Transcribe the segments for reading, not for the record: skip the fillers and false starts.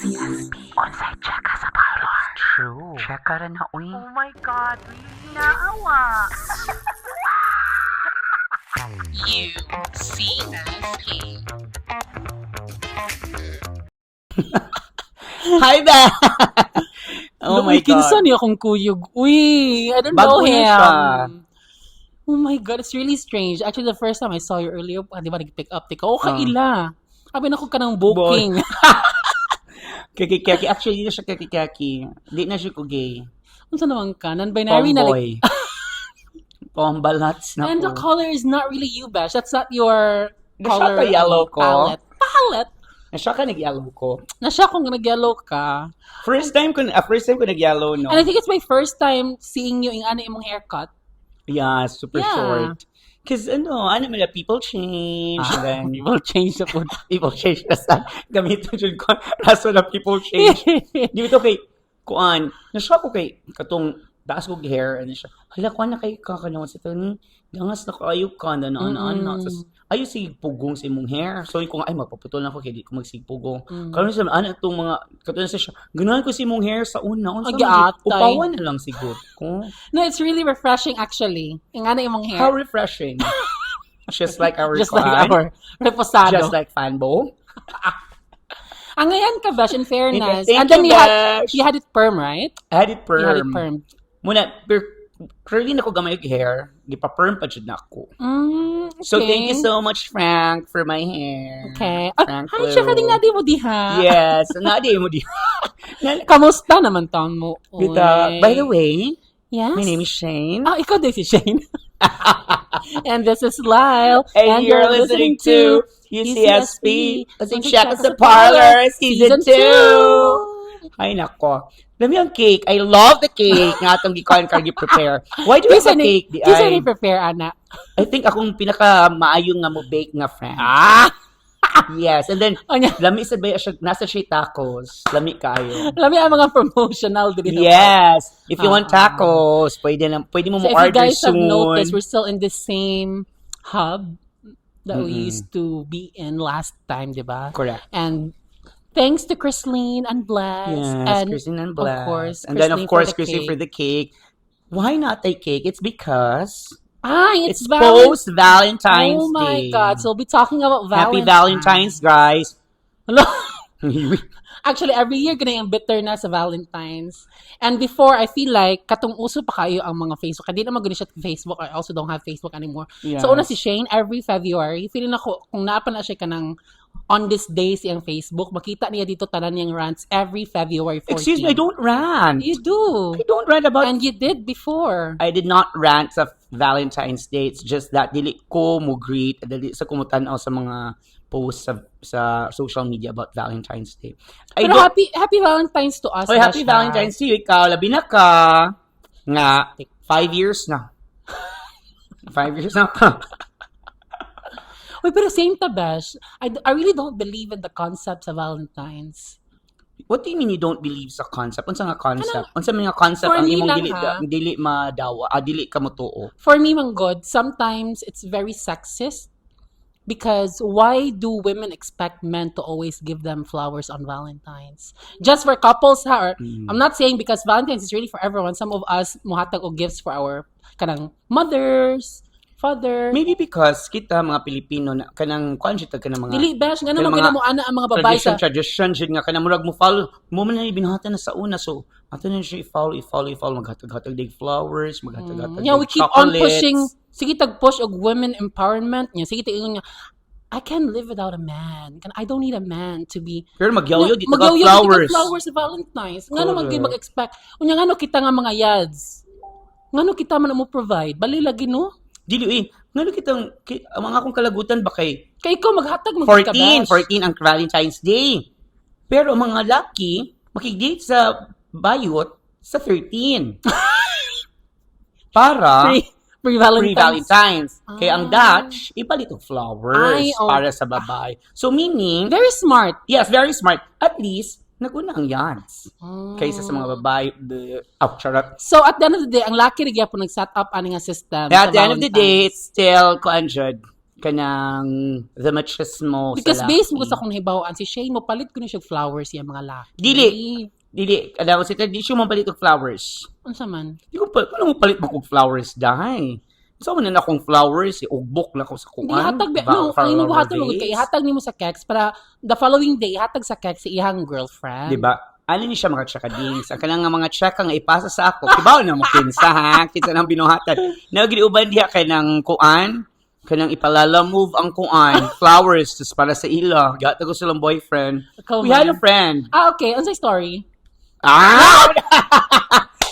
Onsay check ka sa parlor. True. Check ka rin na, uy. Oh my God, really naawa. UCSP. Hi there! Oh my God. Kinsa niya akong kuyog. Uy, I don't Bago know na him. siya. Oh my God, it's really strange. Actually, the first time I saw you earlier, di ba nag-pick up, tika, kaila. Abi na ko ka ng booking. Kaki-kaki. Actually, hindi na siya kaki-kaki. Hindi na siya ko gay. Ano sa naman ka? Non-binary na like... Tomboy. Pambalats na And the ko. color is not really you, Bash. That's not your color Nasya ka yellow ko. palette. Nasya ka nag-yellow ko. Nasya kung nag-yellow ka. First time ko nag-yellow, no? And I think it's my first time seeing you in ano imong haircut. Yeah, super Yeah. short. Because ano nila, people change. And then, People change the food. people change. Kasi gamitin dyan ko. Raso na people change. Di ba ito kay, kuan, nasya ko kay, katong, daas ko hair, and siya, hala, kuan na kayo kakanawan sa ito, gangas na kayo ka, na. Tapos, ayaw sigpugong sa imong hair. So, kung ay, mapaputol na ako, kaya di ko magsigpugong. Karon siya, itong mga, katulad siya, ganahan ko sa imong hair sa una. Ag-aatay. Upawan na lang siguro. No, it's really refreshing actually. Yung ano imong hair. How refreshing. Just like our Just like kuan. our reposado. Just like Fanbo. Ang ngayon ka, Bash, in fairness. Thank And then you, Bash. you had it perm, right? I had it perm. You had it perm. Muna, curly na ko gamay yung hair. Gipa-perm pa dyan na ako. Okay. So, thank you so much, Frank, for my hair. Okay. Frank Ay, siya ka din na di mo diha. Yes. Nadi mo di. Kamusta naman taon mo? Uy. By the way, Yes? my name is Shane. Ah, ikaw din si Shane. And this is Lyle. And you're listening to UCSP. Let's check us the parlor, season 2. Ay, nako. Dami ang cake. I love the cake nga itong gikuan ka prepare. Why do you have a cake? Di Kisa ay? ni prepare, ana. I think akong pinaka-maayong nga mo bake nga friend. Yes. And then, Anya. lami sa baya siya, nasa siya tacos. Lami kayo. Alam mo ang mga promotional din. Yes. If you want tacos, pwede mo So if you order guys have soon. noticed, we're still in the same hub that we used to be in last time, di ba? Correct. And thanks to Christine and Bless. Yes, and Christine and Bless. Of course, and then, of Christine course, for the Christine cake. for the cake. Why not a cake? It's because It's it's post-Valentine's Oh my Day. God. So we'll be talking about Happy Valentine's. Valentine's, guys. Hello? Actually, every year, ganun yung bitter na sa Valentine's. And before, I feel like, katong uso pa kayo ang mga Facebook. Hindi naman ganun siya sa Facebook. I also don't have Facebook anymore. Yes. So, una si Shane, every February, feeling ako, kung naapa na siya ka ng on this day siyang Facebook, makita niya dito tanan niyang rants every February 14. Excuse me, I don't rant. You do. I don't rant about... And you did before. I did not rant sa Valentine's Day. It's just that dili ko mo greet, dili sa kumutanaw sa mga posts sa social media about Valentine's Day. Pero happy Valentine's to us. Oy, happy Basha. Valentine's to you. Ikaw, labi na ka. Nga, 5 years na. 5 years na ka. Uy, pero same tabash. I really don't believe in the concepts of Valentine's. What do you mean you don't believe sa concept? Unsa nga concept? Unsa mga concept For ang me imong lang, dili ha? dili madawa, dili ka motuo? For me, Manggod, sometimes it's very sexist because why do women expect men to always give them flowers on Valentine's? Just for couples, ha? Or, I'm not saying because Valentine's is really for everyone. Some of us muhatag og gifts for our kanang mothers, father. Maybe because kita mga Pilipino na kanang konjita ka ng mga Dili bash nga kanang naman mo ana ang mga babae sa tradition jud nga kanang murag mo follow mo man na binahatan na sa una, so ato na siya i-follow maghatag-hatag dig flowers, maghatag-hatag yeah, we dig keep on chocolates. pushing. Sige tag-push og women empowerment. Nya sige ingon niya, I can't live without a man. I don't need a man to be Pero magyawyo dito ka Magyawyo, flowers. dito ka flowers sa Valentine's. Nga naman Correct. kayo mag-expect. Unya nga no kita nga mga yads. Nga no kita man mo provide. Bali lagi no. Dili ngano kitang ang mga akong kalagutan ba kay Kay ikaw maghatag mo 14 ang Valentine's Day. Pero ang mga lucky makig-date sa bayot sa 13. Para Free Valentine's. pre-Valentine's. Kaya ang Dutch, ipalit og flowers Ay, oh. para sa babae. So meaning, Very smart. yes, very smart. At least, naguna ang yans. Kaysa sa mga babae, charot. So at the end of the day, ang lucky rin po nag-set up ani nga system. At sa the end of the day, Valentine's. it's still, kuanjud, kanang the machismo Because sa based laki. mo sa kung nahibawaan si Shane mo palit ko ni siya flowers yung mga laki. Dili, alam mo si di siya mo palit og flowers. Unsa man? Di ko pa, paano mo palit mo kong flowers dahay? So, man na akong flowers, ugbok na ko sa kuan. Hindi hatag no, ang imo hatag mo kay hatag nimo sa Kex para the following day hatag sa Kex si iyang girlfriend. Diba? Ano ni siya mga tsakadings? Ang kanang mga tsaka nga ipasa sa ako. Kibaw na mo kinsa ha? Kinsa nang binuhatan. Nagriuban diha kay ng kuan. Kanang ipalala move ang kuan. Flowers just para sa ila. Gata ko silang boyfriend. Ikaw We had man. a friend. Ah, okay. Unsay story? Ah!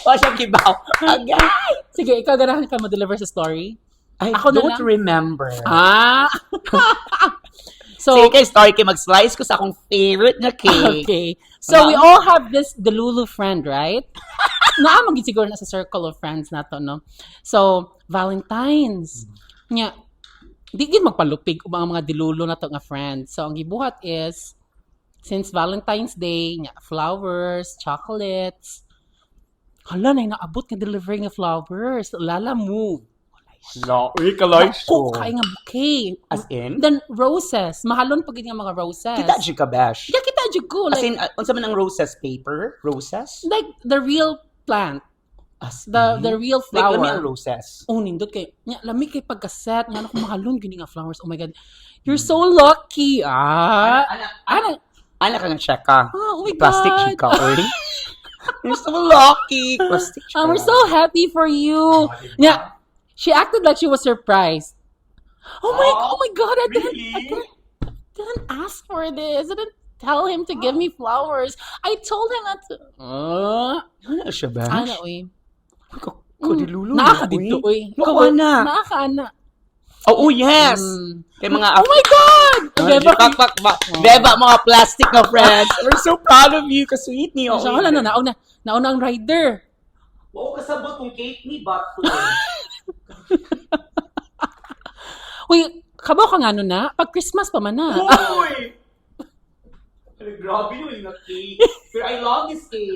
O siyang kibaw. Agay! Sige, ikaw ganahan ka mo-deliver sa story. I Ako na don't lang. remember. Ah. So, Sige, story kay mag-slice ko sa akong favorite na cake. okay. So, we all have this Delulu friend, right? Naamag siguro na sa circle of friends nato, no? So, Valentine's. Nya, di gid magpalupig ang mga Delulu na to nga friends. So, ang gibuhat is, since Valentine's Day, nya, flowers, chocolates, hala na inaabot nga delivering of flowers. Lala move. No, realize Ako, kaya nga bouquet. As in? Then, roses. Mahalon pag nga mga roses. Kita dyan ka, Bash. Yeah, kita dyan ko. As Like, in, unsa man ang roses paper? Roses? like the real plant. As The real Like, flower. lami ang roses. Oh, nindot kay. Nya, lami kay pagkaset. Nga ako mahalon gini nga flowers. Oh my God. You're so lucky. Ah. Ana. Ana ka nga check ka. Oh my Plastic God. chika, early. You're so lucky. Plastic chika. We're so happy for you. Nya, she acted like she was surprised. Oh my God. I didn't ask for this. I didn't tell him to give me flowers. I told him not to. Ano siya, Bash? Ana, uy. Kodilulo. Naaka dito, uy. Nakuha na. Naaka na. Oh, yes. Kay mga Oh my God! Beba, mga plastic na friends. We're so proud of you. Kasweet niyo. Siya wala na, nauna ang rider. Oo, kasabot kong cake ni Bato. Uy, kabaw ka nga nun na? Pag Christmas pa man na. Uy! Grabe yun yung cake. Pero I love this cake.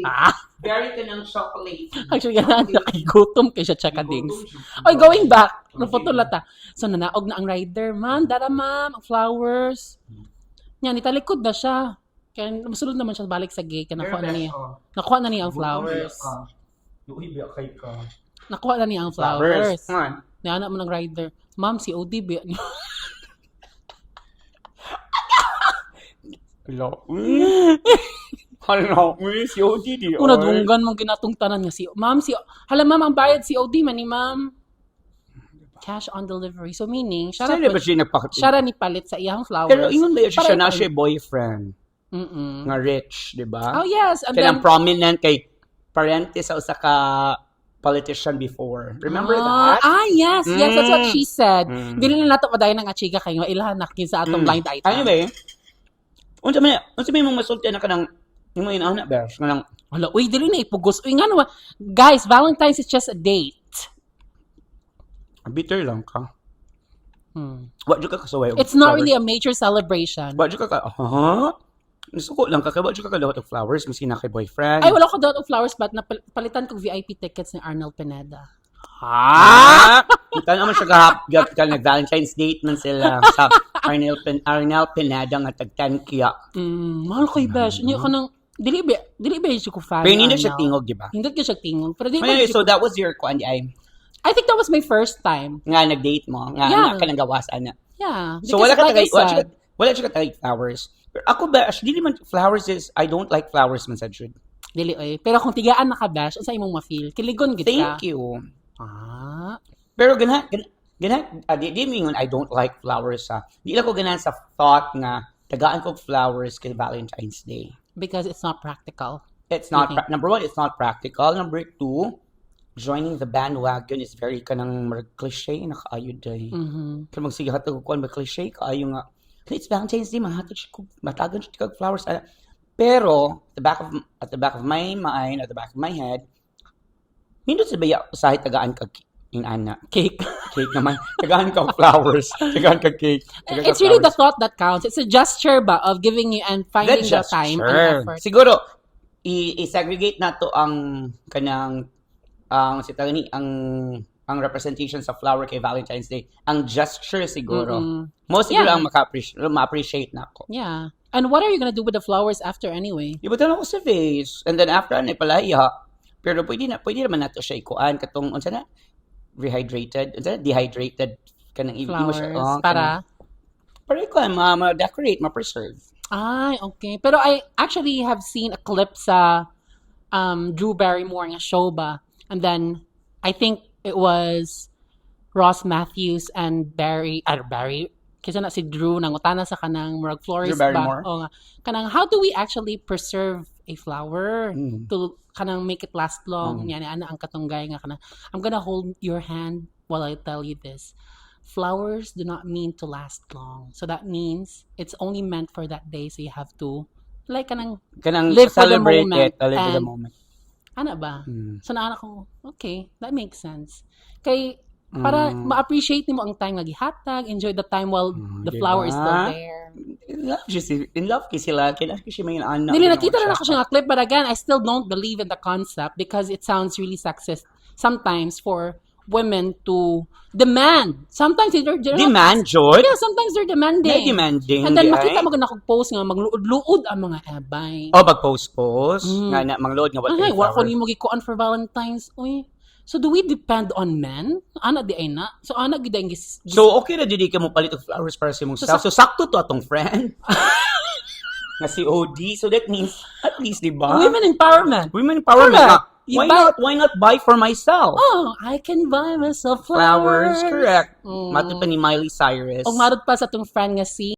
Very ka ng chocolate. Actually, ganaan, nakigutom kay siya tsakadings. Oy, going back. Naputulata. So, nanaog na ang rider. Man, dara ma'am, ang flowers. Yan, italikod na siya. Kaya masulod naman siya balik sa gate. Kaya nakuha na niya. Nakuha na niya ang flowers. Nakuha na niya ang flowers. Man. Niyanak mo ng rider. Ma'am, si OD ba? Hello. Hello, si OD di. Una dunggan mong ginatungtanan nga si Ma'am, hala ma'am, ang bayad si OD man ni ma'am. Cash on delivery. So meaning, Saan na ba siya nagpakit? siya ni palit sa iyang flowers. Pero ingon ba siya Para na ikaw- siya boyfriend? Mm-mm. Nga rich, di ba? Oh yes, and Kaya then prominent kay parente sa usa ka politician before. Remember that? yes, that's what she said. Mm. Dili na nato padayon nga chika kay ilahan na sa atong blind item. Anyway, unsa may mong masulti na kanang imo inaana besh kanang Hala, uy, dili na ipugos. Uy, nga naman. Guys, Valentine's is just a date. bitter lang ka. Wa jud ka kasaway. og It's not flowers. really a major celebration. Wa jud ka Nasuko lang ka kay wa jud ka kadawat og flowers miski na kay boyfriend. Ay, wala ko doon of flowers, but napalitan ko VIP tickets ni Arnel Pineda. Kita naman siya ka nag-Valentine's date man sila sa Arnel Pineda nga tag 10 kya. Mahal ko besh. Niya ka nang, dili ba siya ko fan. Pero hindi ni siya Arnel. tingog, di ba? Hindi ko siya tingog. Pero di ba Anyway, siya so that was your kuan I think that was my first time. nga nag-date mo, nga Yeah. ka nang gawasan na. Yeah. So because wala ka like I tagay, said, wala siya ka tagay flowers. Pero ako ba, dili man flowers is, I don't like flowers man sa Jude. dili oy. Pero kung tigaan na ka besh, unsa imong ma-feel? Kiligon gid ka. Thank you. Ah. Pero di mingon I don't like flowers ha. Di lang ko ganahan sa thought nga tagaan ko og flowers kay Valentine's Day. Because it's not practical. It's not, Okay. number one, it's not practical. Number two, joining the bandwagon is very kanang cliche na kaayo day. Mhm. Kaya magsigahat ko kuan ba cliche kaayo nga. It's Valentine's Day, mahatag siya ko, matagan siya kag flowers. Pero at the back of my mind, at the back of my head, nindot sa baya usahay tagaan kag inana. Cake. Cake naman. Tagaan kag flowers. Tagaan kag cake. Tagaan kag It's really the flowers. thought that counts. It's a gesture ba of giving you and finding the time and effort. Siguro, i-segregate na to ang kanang ang ang representation sa flower kay Valentine's Day. Ang gesture siguro. Mm-mm. Most siguro Yeah. ang ma-appreciate na ako. Yeah. And what are you gonna do with the flowers after anyway? Ibutan ako sa vase. And then after, palaya. Pero pwede naman nato siya ikuan. Katong, unsa na? Rehydrated. Unsa na? Dehydrated. Kanang Flowers. kanang- Para? Para ikuan, ma-decorate, ma-preserve. Ay, okay. Pero I actually have seen a clip sa Drew Barrymore nga show ba. And then, I think it was Ross Matthews and Barry, kasi na si Drew nangutana sa kanang murag florist Drew Barrymore? ba? O nga. Kanang, how do we actually preserve a flower to kanang make it last long? Yan, ana ang katunggay nga kanang, I'm gonna hold your hand while I tell you this. Flowers do not mean to last long. So that means it's only meant for that day. So you have to, like, kanang, Kanang Live for the celebrate moment it. Live for the and- moment. ano ba? So naanak ko, okay, that makes sense. Kay, para ma-appreciate nimo ang time nga gihatag, enjoy the time while the diba? flower is still there. In love kasi sila. Kailangan kasi may anak. Nili, nakita na ako siya nga clip, but again, I still don't believe in the concept because it sounds really sexist sometimes for women to demand. Sometimes they're Demand, Jod? Yeah, sometimes they're demanding. May demanding. And then di makita ay? mo ganang post nga magluod-luod ang mga ebay. Oh, mag-post-post. Nga na, mangload nga Ay, wa ko flower. nimo gikuan for Valentine's. Uy. So do we depend on men? Ana di ay na. So ana gid ang So, okay na dili ka mo palit og flowers para sa imong self. So, sakto to atong friend. nga si OD. So, that means, at least, di ba? women empowerment. Women empowerment. Correct. nga. You Why not buy for myself? Oh, I can buy myself Flowers, flowers. correct. Mm. Matod pa ni Miley Cyrus. Og marot pa sa tong friend nga si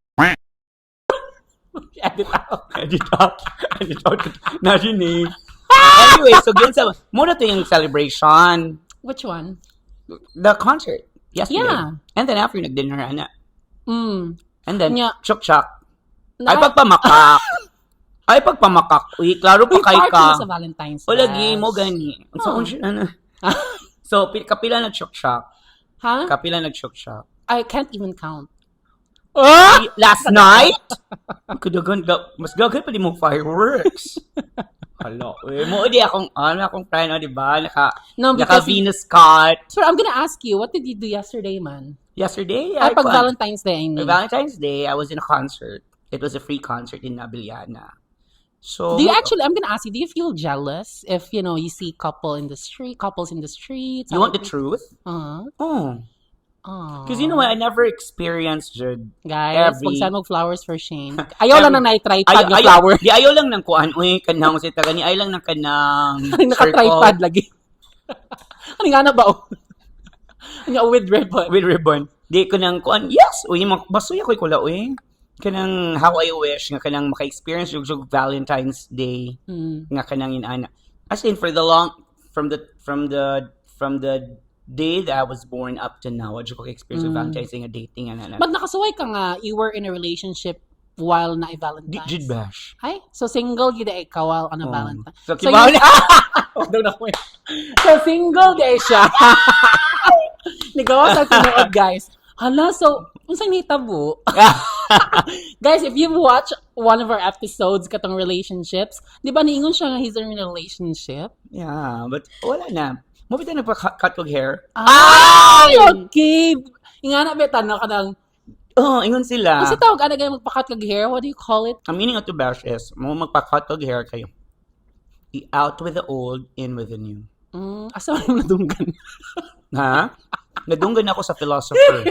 edit out. Edit out. Edit out. Narinig. Anyway, so ganyan sa, muna to yung celebration. Which one? The concert. Yesterday. Yeah. And then after, nag-dinner, ana. Mm. And then, Nya. chuk-chuk. Na- Ay, pagpamakak. Ay, pagpamakak. Uy, klaro pa Uy, kay party ka. na sa Valentine's O, lagi Bash. mo gani. Oh. So, kapila na chuk-chuk. Ha? Kapila na chuk-chuk. I can't even count. Last night? Kudagan, mas gagan pa di mo fireworks. Hala, mo di akong friend, di ba? No, Naka because Venus cut. So I'm gonna ask you, what did you do yesterday, man? Yesterday, Ay, pag Valentine's Day, I mean. Valentine's Day, I was in a concert. It was a free concert in Nabiliana. So, Do you actually, I'm gonna ask you, do you feel jealous if, you see couples in the streets? you want the truth? Uh-huh. Oh. Oh. Because you know what, I never experienced, Jude. Guys, every- pag saan mo flowers for Shane. Ayaw lang na na-tripod ng Ayaw, flower. di ayaw lang ng kuan. Uy, kanang si tagani, ayaw lang ng kanang Naka-tripod lagi. Ano nga na ba? Nga with ribbon. with ribbon. Di ko nang kuan. Yes, uy, basuya ko kula uy. Kanang how I wish nga kanang maka-experience yung Valentine's Day nga kanang inana. As in for the from the day that I was born up to now, what ko experience with Valentine's Day nga dating ana. But nakasuway ka nga, you were in a relationship while na Valentine's. Jud bash. Ay, so single gid ay kawal on a Valentine. So So kibaw you- Daw na ko. So single day siya. Nigawa sa tinuod, guys. Hala, so unsang nitabo? Guys, if you've watched one of our episodes katong relationships, di ba niingon siya nga he's in a relationship? Yeah, but wala na. Mo bitaw na pa cut og hair. Ay, okay. Ingana beta na kanang Oh, ingon sila. kasi tawag ana gay magpa-cut kag hair, what do you call it? Ang meaning of to bash is, mo magpa-cut og hair kayo. Out with the old, in with the new. Asa man nadunggan? Ha? Nadunggan ako sa philosopher.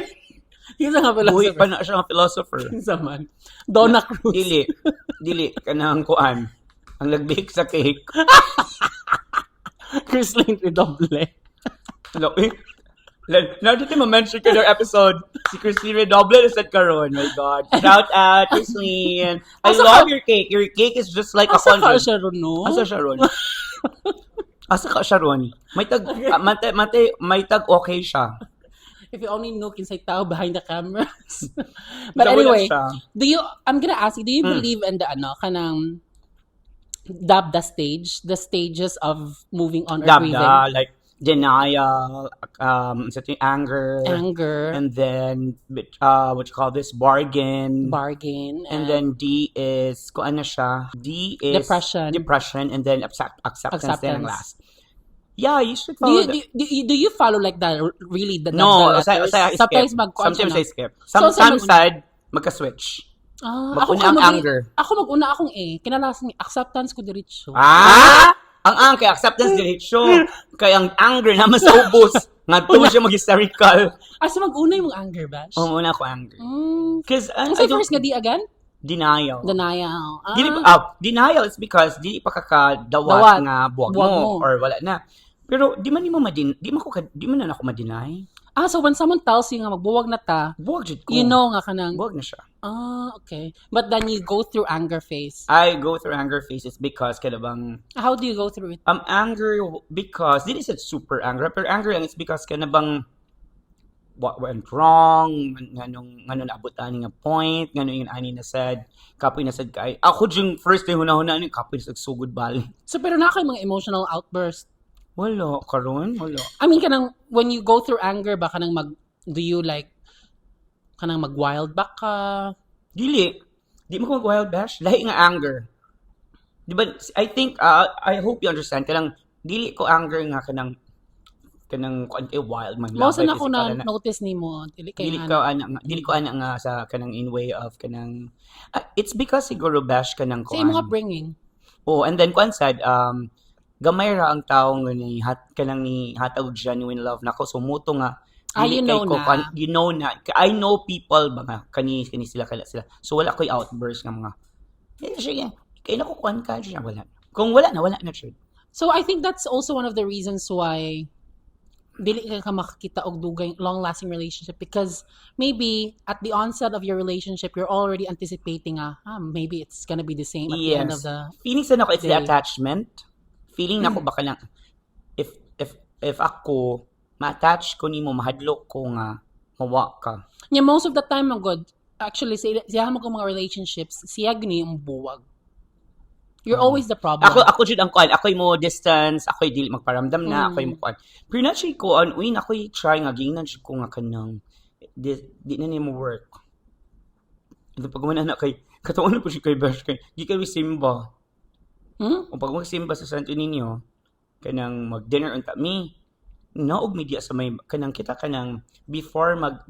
Yung nga pala Uy, pa na siya ang philosopher. sa man. Donna Cruz. Dili, kanang kuan. Ang lagbik sa cake. Chrislyn Redoble. Hello, eh. Natin ma-mention ka ng episode. Si Christine Redoble na sa karon. My God. Shout out, Christine. I Asa love ka- your cake. Your cake is just like Asa a ka hundred. siya ron, no? Asa siya ron? Asa ka siya ron? May tag, may tag okay siya. If you only know kinsay tao behind the cameras. But Wala anyway, siya. I'm gonna ask you, do you believe in the kanang the stages of moving on or grieving? Dabda, like denial, anger, and then what you call this, bargain, and then D is kung ano siya, D is Depression. and then acceptance. Then ang last. Yeah, you should Do follow you, do you follow like that, really, No, the letters? I skip. Sometimes Sometimes I skip. So, Sometimes sad, magka-switch. ako Mag-una ang anger. Ako mag-una akong kinalasan acceptance ko diretso. Ang kay acceptance diretso. Kay ang anger naman sa ubos. Nga to siya mag-hysterical. Asa mag-una yung anger, Bash? Una ako angry. Because Kasi first nga di again? Denial. Denial. Denial is because di pa kakadawat Dawat. nga buwag Buwag mo mo. or wala na. Pero di man na ako ma-deny. So when someone tells you nga magbuwag na ta, Buwag jud ko. you know nga kanang, Buwag na siya. okay. But then you go through anger phase. I go through anger phases because kada bang How do you go through it? anger because this is super anger. Pero anger lang is because kana bang what went wrong, nganong naabot ani nga point, nganong yung ani na said, kapoy na said kay. Ako yung first day hunahuna ni kapoy sa sugod bali. So pero na kayo mga emotional outburst. Wala karon, wala. I mean, kanang, when you go through anger ba, kanang do you like, kanang mag-wild back ka? Dili mo ko mag-wild bash, lahi nga anger. Di ba, I think, I hope you understand, kanang, dili ko anger nga kanang wild man. Mao sa na ko na notice nimo, dili ko ana nga sa kanang in way of kanang, it's because siguro bash kanang ko. Sa imo nga bringing. And then kuan said, gamay ra ang taong ni kanang ni hatag genuine love nako sumuto nga you know na. You know na. I know people ba nga kani sila kala sila. So wala koy outburst nga mga. Sige, kay nako kuan ka siya wala. Kung wala na siya. So I think that's also one of the reasons why dili ka makakita og dugay long-lasting relationship, because maybe at the onset of your relationship you're already anticipating maybe it's gonna be the same at the end of the feeling sa nako it's the day. attachment. Feeling nako baka lang if ako ma-attach ko nimo mahadlok ko nga mawa ka. Yeah, most of the time good. Actually, siya mo ko mga relationships, siya gani yung buwag. You're always the problem. Ako jud ang kuan, ako'y mo distance, ako'y dili magparamdam na, ako'y mo kuan. Pero na siya ko ako'y try nga gingnan siya ko nga kanang di na nimo work. Ito pag na kay katuon na po siya kay Bash kay di kay simba. Kung pag magsimba sa Santo Niño, kanang mag-dinner unta mi, naog media sa may kanang kita kanang before mag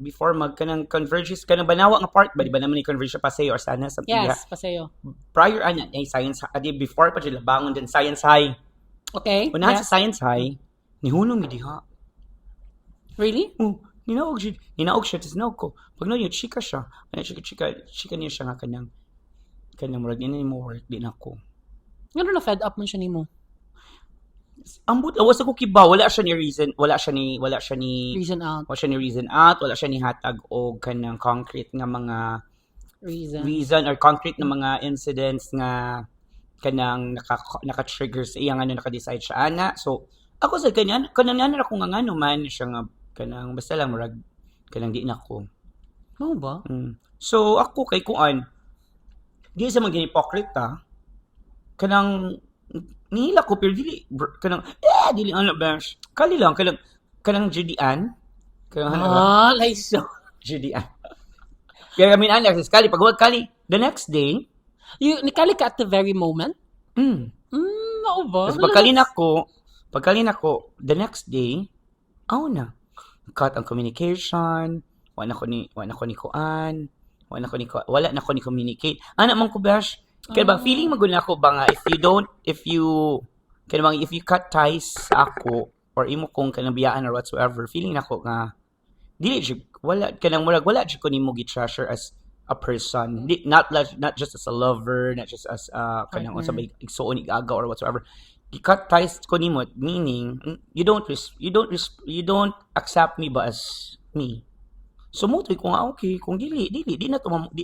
kanang converges kanang banawa nga part ba di ba naman ni converge sa paseo or sana sa Yes, paseo. prior ana ay science before pa sila bangon din science high. Okay. Una sa science high nihunong mi diha. Really? Ninaog siya tis naog ko. Pag no chika siya. Ano chika niya siya nga kanang murag ina mo work din ako. Ngano na fed up man siya nimo? Ambot lawas ako kiba, wala siya ni reason Reason out. wala siya ni hatag og kanang concrete nga mga Reason or concrete na mga incidents nga kanang naka-trigger sa iya nga naka-decide siya ana. So ako sa kanang ako nga ngano man siya nga kanang basta lang murag kanang di nako. Ano ba? So ako kay kuan di sa mga hipokrita kanang nila ko pero dili kanang dili ano bash kali lang kanang Judian kanang Laiso. Judian kaya kami alex kali pag wag kali the next day Nikali ka at the very moment? Oo ba? kasi pagkali nako the next day na cut ang communication wala na ko ni communicate ana man ko bash. Kaya bang feeling maguna ako ba nga if you cut ties sa ako or imo kong kanang biyaan or whatsoever, feeling nako nga dili wala kanang murag wala jud ko nimo gi-treasure as a person, not just as a lover, not just as kanang unsa ba igsuon igaga or whatsoever. Gi-cut ties ko nimo meaning you don't accept me ba as me. So mutoy ko nga okay kung di na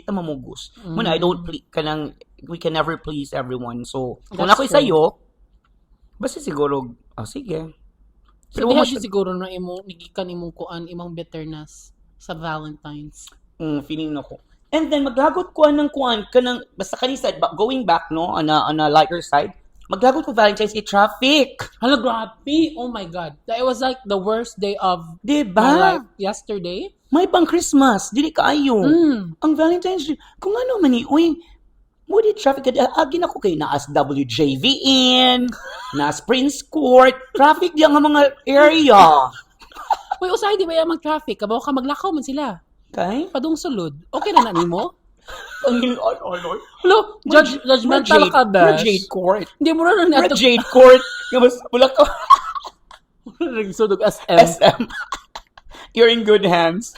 mamugos. Muna I don't kanang we can never please everyone. So kung ako'y sayo basta siguro sige. Pero di siguro na nigikan imong kuan imong bitterness sa Valentine's. Feeling nako. And then maglagot ko ng kuan kanang basta kanisa going back no on a lighter side. Maglagot ko Valentine's Day traffic. Hala, grabe. Oh my God. That was like the worst day of diba? My life. Yesterday. May pang Christmas. Dili kaayo. Ang Valentine's Day. Kung ano man mo di traffic kada agin ako kay naas WJV in, naas Prince Court, traffic diyan nga mga area. Uy, usahay di ba yung mag-traffic? Kabaw ka maglakaw man sila. Kay? Padung sulod. Okay na nimo? Ang Lord. Lo, judgmental ka ba? Jade Court. Hindi mo na nato. Jade Court. Mas pula ka. Nagsudog SM. SM. You're in good hands.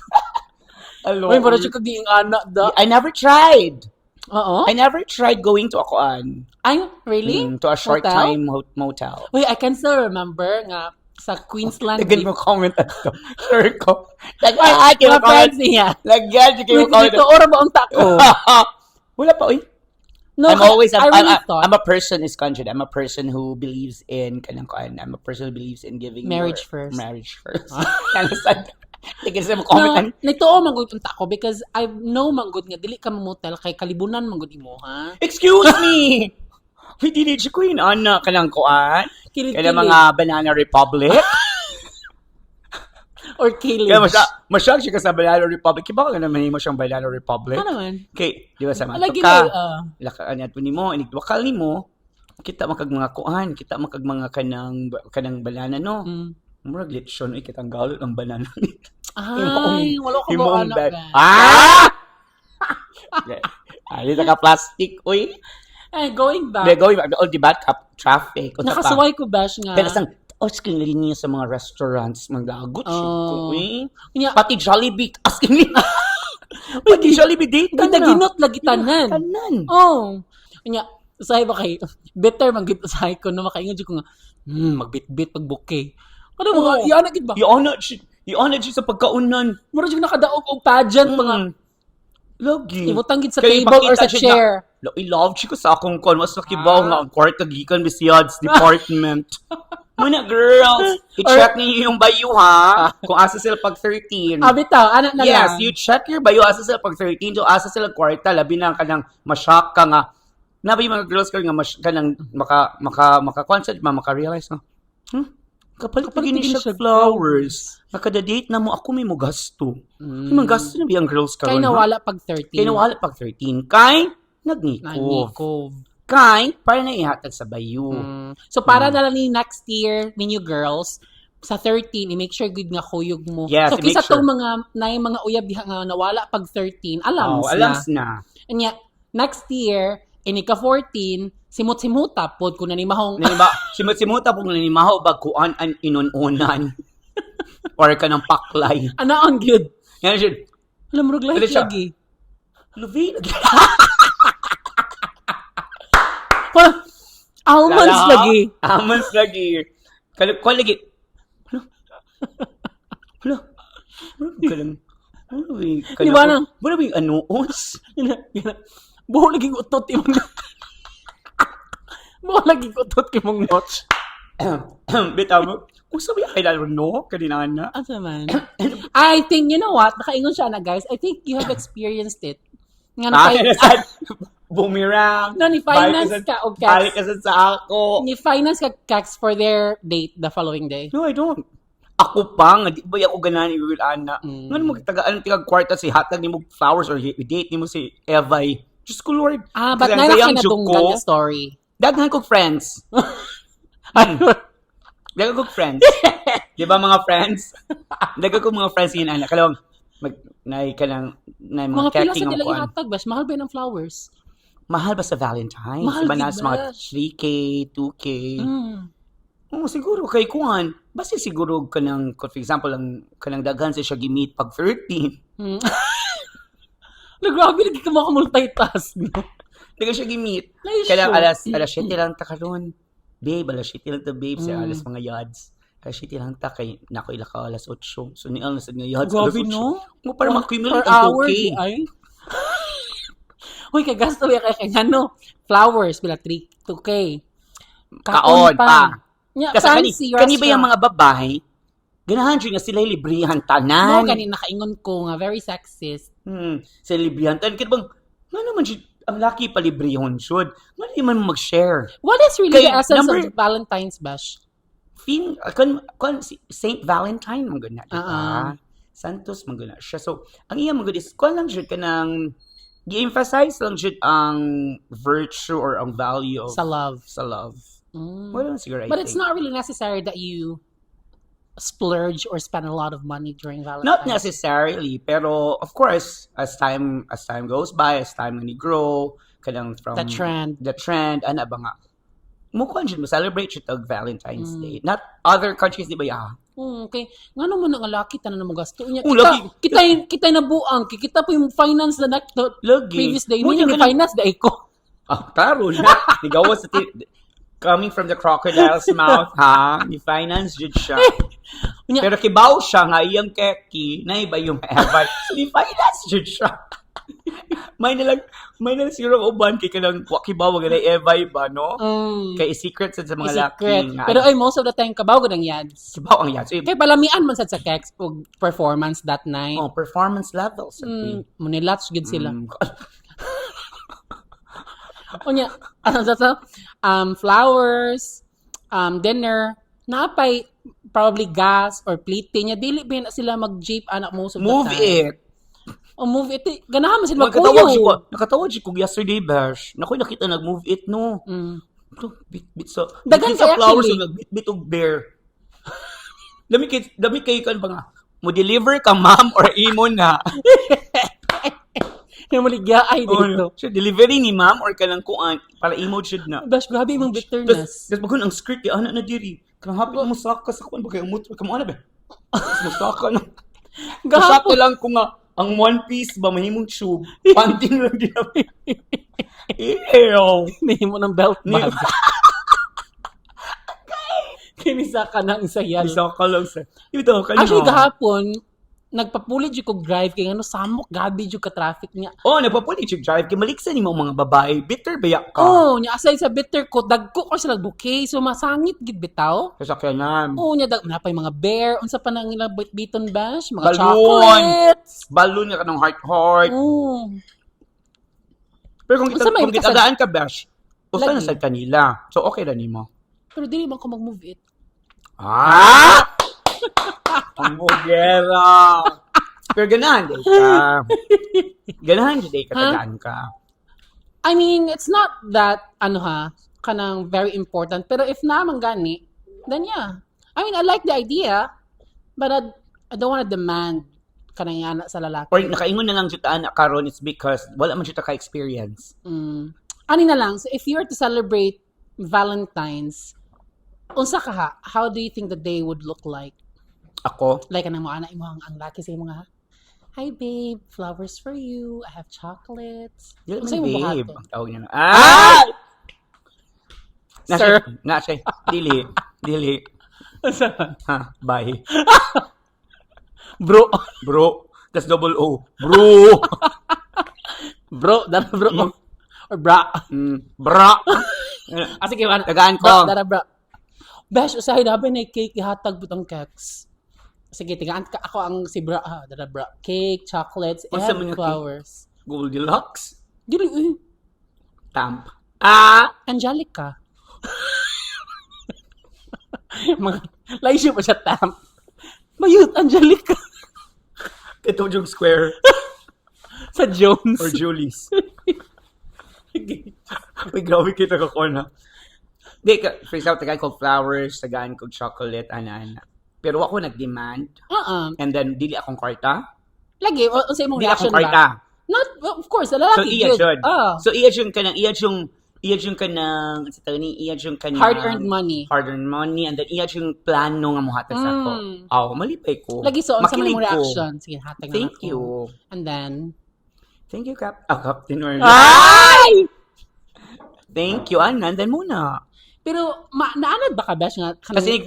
Hello. Uy, parang siya kagdiing anak da. I never tried. Oo? I never tried going to Akuan. Ay, really? To a short Hotel? time motel. Uy, I can still remember nga sa Queensland. Lagyan mo comment at to. Sure ko. Ay, Lagyan mo mga friends comment. niya. Lagyan mo comment. Dito, ora ba ang tako? Wala pa, uy. No, I'm always, I really thought I'm a person is conscious. I'm a person who believes in kanang kuan. I'm a person who believes in giving Marriage your- first. Marriage first. Understand? Lagyan sa mga comment. no, nagtuo manggod ang tako because I know manggod nga dili ka mamotel kay kalibunan manggod imo ha. Excuse me! Uy, dili siya ko yun, anak ka ng kuan. Kilig-kilig. Kaya mga Banana Republic. Or kilig. Kaya masyag siya ka sa Banana Republic. Kaya baka naman mo siyang Banana Republic. Ano naman? Okay, di ba sa mga Lagi ka, mo, lakaan niya ni mo, inigwakal ni mo, kita makag mga kuan, kita makag mga kanang banana, no? Murag lechon, ay kitang galot ng banana. Ay, wala ko ba Imong anak bed. ba? Ah! Ay, ka plastic, uy. Ay, going back. They're going back, all the bad cap, traffic. Unsa pa? Nakasaway ko bash nga. Pero sang, skin linya sa mga restaurants, maglagot siya ko, eh. Kanya, Pati Jollibee, asking linya. Pati Jollibee date ka na. ginaginot lagi tanan. Tanan. Oh. Kanya, usahay ba kay, better manggit usahay ko na makaingon ko nga, magbit-bit pag bouquet. Ano mga, Oo. iyan agad ba? I-honor siya sa pagkaunan. Mura siya nakadaog og pageant mga, Lagi. ibutang gid sa Kaya table or ipakita sa siya chair. I-love siya ko sa akong kon. Mas nakibaw nga ang kwarta gikan Bisiads Department. Muna girls, i-check niyo yung bayo ha. Kung asa sila pag 13. Bitaw, anak na Yes, lang. you check your bayo asa sila pag 13. So asa sila kwarta. Labi na kanang mashock ka nga. Nabi yung mga girls ka nga kanang maka-concert, maka-realize nga. Kapalit pa gini siya flowers. Nakada-date na mo, ako may mo gasto. May mga gasto na ba yung girls ka Kay ron, ha? nawala pag 13. Kaya nawala pag 13. Kay, nagnikov. Nanikov. Kay, para na ihatag sa bayo. So, para na lang ni next year, ninyo girls, sa 13, i-make sure good nga kuyog mo. Yes, so, i-make kisa sure. tong mga uyab diha nga nawala pag 13, alams na. Alams na. Anya, next year, inika 14, simut-simuta pod kung nanimahong Naniba, simuta po nanimaho bag kuan an inununan. Or ka ng paklay. ana ang good. Yan siya. Alam mo Ano like siya? lagi. Luvi. Almonds lagi. Almonds lagi. Ko lagi. Hala. Kalang. Di ba nang- Wala ba yung anuos? Buho lagi utot imong Buho lagi utot imong notch. Bitaw mo. Kung sabi ay lalo no, kanina na. Asa man? I think, you know what? Nakaingon siya na, guys. I think you have experienced it. Nga Boomerang. No, ni-finance ka o Balik cax. ka sa ako. Ni-finance ka cax for their date the following day. No, I don't. Ako pa nga, di ba ako ganahan ni Will Ana? Nga mo tagaan tigag kwarta si hatag ni mo flowers or date ni mo si Evay. Diyos ko Lord. But Kasi ang na gayang na joke dunggan ko, the story. daghan kong friends. Daghan kong friends. Di ba mga friends? Daghan kong mga friends yun, Ana. Kalawang, na mga Mga pila catching sa ang nila kuan. ihatag, bas. Mahal ba yun ang flowers? Mahal ba sa Valentine's? Mahal Iba na gid sa mga ba? 3K, 2K. Mm. Siguro kay kuan. Basta siguro kanang, for example, kanang daghan siya gimit pag 13. Mm. Grabe, lagi ka makamultitask. No? Dagan siya gimit. Ay, Kaya sure. alas 7 lang ta karon. Babe, alas 7 lang ta babe. Sa alas mga yads. Alas 7 lang ta kay nako ila ka alas 8. So ni alas nga yads. Grabe, no? Mo para Per ma-accumulate ang hour, 2K. di ay? Uy, kagasto ya kay ano? Flowers, bila 2K. Kaon pa. Yeah, Kasi fancy kani ba yung restaurant. mga babae? Ganahan siya nga sila librihan No, tanan. kanina nakaingon ko nga, very sexist. Sila librihan tanan. Kaya bang, nga naman siya, ang laki pa librihon should. Nga naman mag-share. What is really Kay the essence number- of Valentine's Bash? Saint Valentine mong gana, diba? Santos mong gana siya. So, ang iya mong gana is, kung lang siya ka ng gi-emphasize lang jud ang virtue or ang value of Sa love. sa love. Mm. Wala na siguro, I But it's think. not really necessary that you splurge or spend a lot of money during Valentine's. Not necessarily, pero of course, as time goes by, as time ni grow, kanang from The trend. ana ba nga, mukha jud mo celebrate jud og Valentine's Mm. Day. Not other countries, di ba ya? Okay. Nga naman ang laki tanan na magasto niya. Oh, Kita, laki. kita na buang. Kita po yung finance na Lagi. previous day. Mo Mo yung yung finance day ko. Ah, klaro na. Nigawas sa coming from the crocodile's mouth, ha? Ni finance jud siya. Unya, Pero kibaw siya nga iyang keki na iba yung ever. So, ni finance jud siya. may na lang siguro uban kay kanang kibaw nga na iba, no? Kay secret sa mga secret. laki. Pero ay most of the time kabaw ko ng yads. kibaw ang yan. So, Kay palamian man sad sa kex og performance that night. performance levels. Munilatch gid sila. Mm. Unya, ano sa to? Flowers, dinner, napay probably gas or plating niya. Dili ba na sila mag-jeep anak most of the Move time. it. Move it. Ganahan man sila Nakatawag magpuyo. nakatawag ko yesterday, Bash. Nakoy nakita nag-move it, no. Ito, bit sa Dagan bit sa kaya flowers actually. o nagbit og bear. Dami kay kan ba nga. Mo deliver ka ma'am or imo na. Yung maligya ay dito. So delivery ni ma'am or kanang kuan para imo should na. Bash, grabe yung bitterness. Tas bagon ang skirt kay ana na diri. Kanang hapit mo saka sa kuan ba kay umot ka mo ana ba? Mo saka na. Kasaka Gahapon. lang ko nga ang one piece ba mahimong tube. Panting lang din. Ew. Hindi mo ng belt Ni- bag. Kinisa ka ng sayal. Isa ka lang sa. Ito kanina. Actually, gahapon, nagpapulit yung kog drive kay ano, samok, gabi yung ka-traffic niya. Oh, nagpapulit yung drive. Kaya maliksan mo mga babae. Bitter bayak ka. Oh, nya aside sa bitter ko, dagko ko sila bouquet, so masangit gid bitaw. Kasakyanan. Oh, nya napay mga bear, unsa pa nang ilang biton bash, mga Balloon. chocolates. Balloon nga ka ng heart. Oh. Pero kung Unsa may kung kitadaan ka, Bash, usa na Lagi. sa kanila. So, okay na nimo. Pero dili man ko mag-move it. Ah! Ang bugera! Pero ganahan day ka. Ganahan day ka, tadaan ka. I mean, it's not that, kanang very important. Pero if naman gani, then yeah. I mean, I like the idea, but I don't want to demand kanang yana sa lalaki. Or nakaingon na lang jutaan na karon, it's because wala man juta ka-experience. Ani na lang, so if you were to celebrate Valentine's, unsa ka ha? How do you think the day would look like? Ako, Like, anong mga anak mo, ang laki sa mga, hi babe, flowers for you, I have chocolates. yun Unsa man, imong babe. buhaton? Ang tawag niya na. Ah! Sir. Nasa, dili. Ha, bye. Bro. Bro. That's double O. Bro. Bro, dara bro. Or bra. Bra. Sige, man. Tagaan ko. Bra, dara bra. Besh, usahay na ba na cake, ihatag butang cakes. Sige, tigaan ka ako ang si bra. Dara bra. Cake, chocolates, Unsa and man nga flowers. Goldilocks. Dili, Tamp. Ah! Angelica. Mga, laisyo pa siya tam. Mayut, Angelica. Ito yung square. Sa Jones. Or Julie's. Uy, grabe kita ka ko na. Di, for example, tagaan ko flowers, tagaan ko chocolate, ana. Pero ako nag-demand. And then, dili akong kwarta. Lagi, o sa imong Dili akong reaction kwarta. ba? Not, well, of course, So, lalaki iya good. jud. Ah, So, iya yung kanang, sa tawag ni, iya yung kanang, hard-earned money. hard-earned money, and then iya yung plano nga muhatag sa ako. Oh, malipay ko. Lagi, so, sa Makinig imong ko. reaction. Sige, hatag na Thank ako. you. And then, Thank you, Captain Orly. ay! Thank you, Anan. Then muna. Pero, naanad ba ka, Besh, nga? Kasi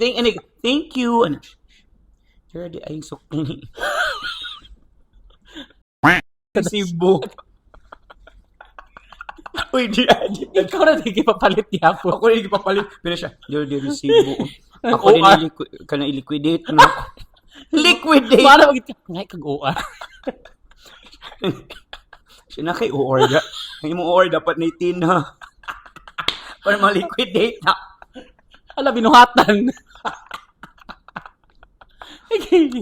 thank you. Ano? Sure, di ay sukli. Cebu. Uy, di. Ikaw na di papalit niya po. Ako na ipapalit. Pina siya. Di resibo. Ako din i-liquidate na ako. Liquidate! Para magit ka. Ngay, kag-OR. Siya na kay OR. Ang imong OR dapat na itin ha. Para ma-liquidate na. Ala, binuhatan.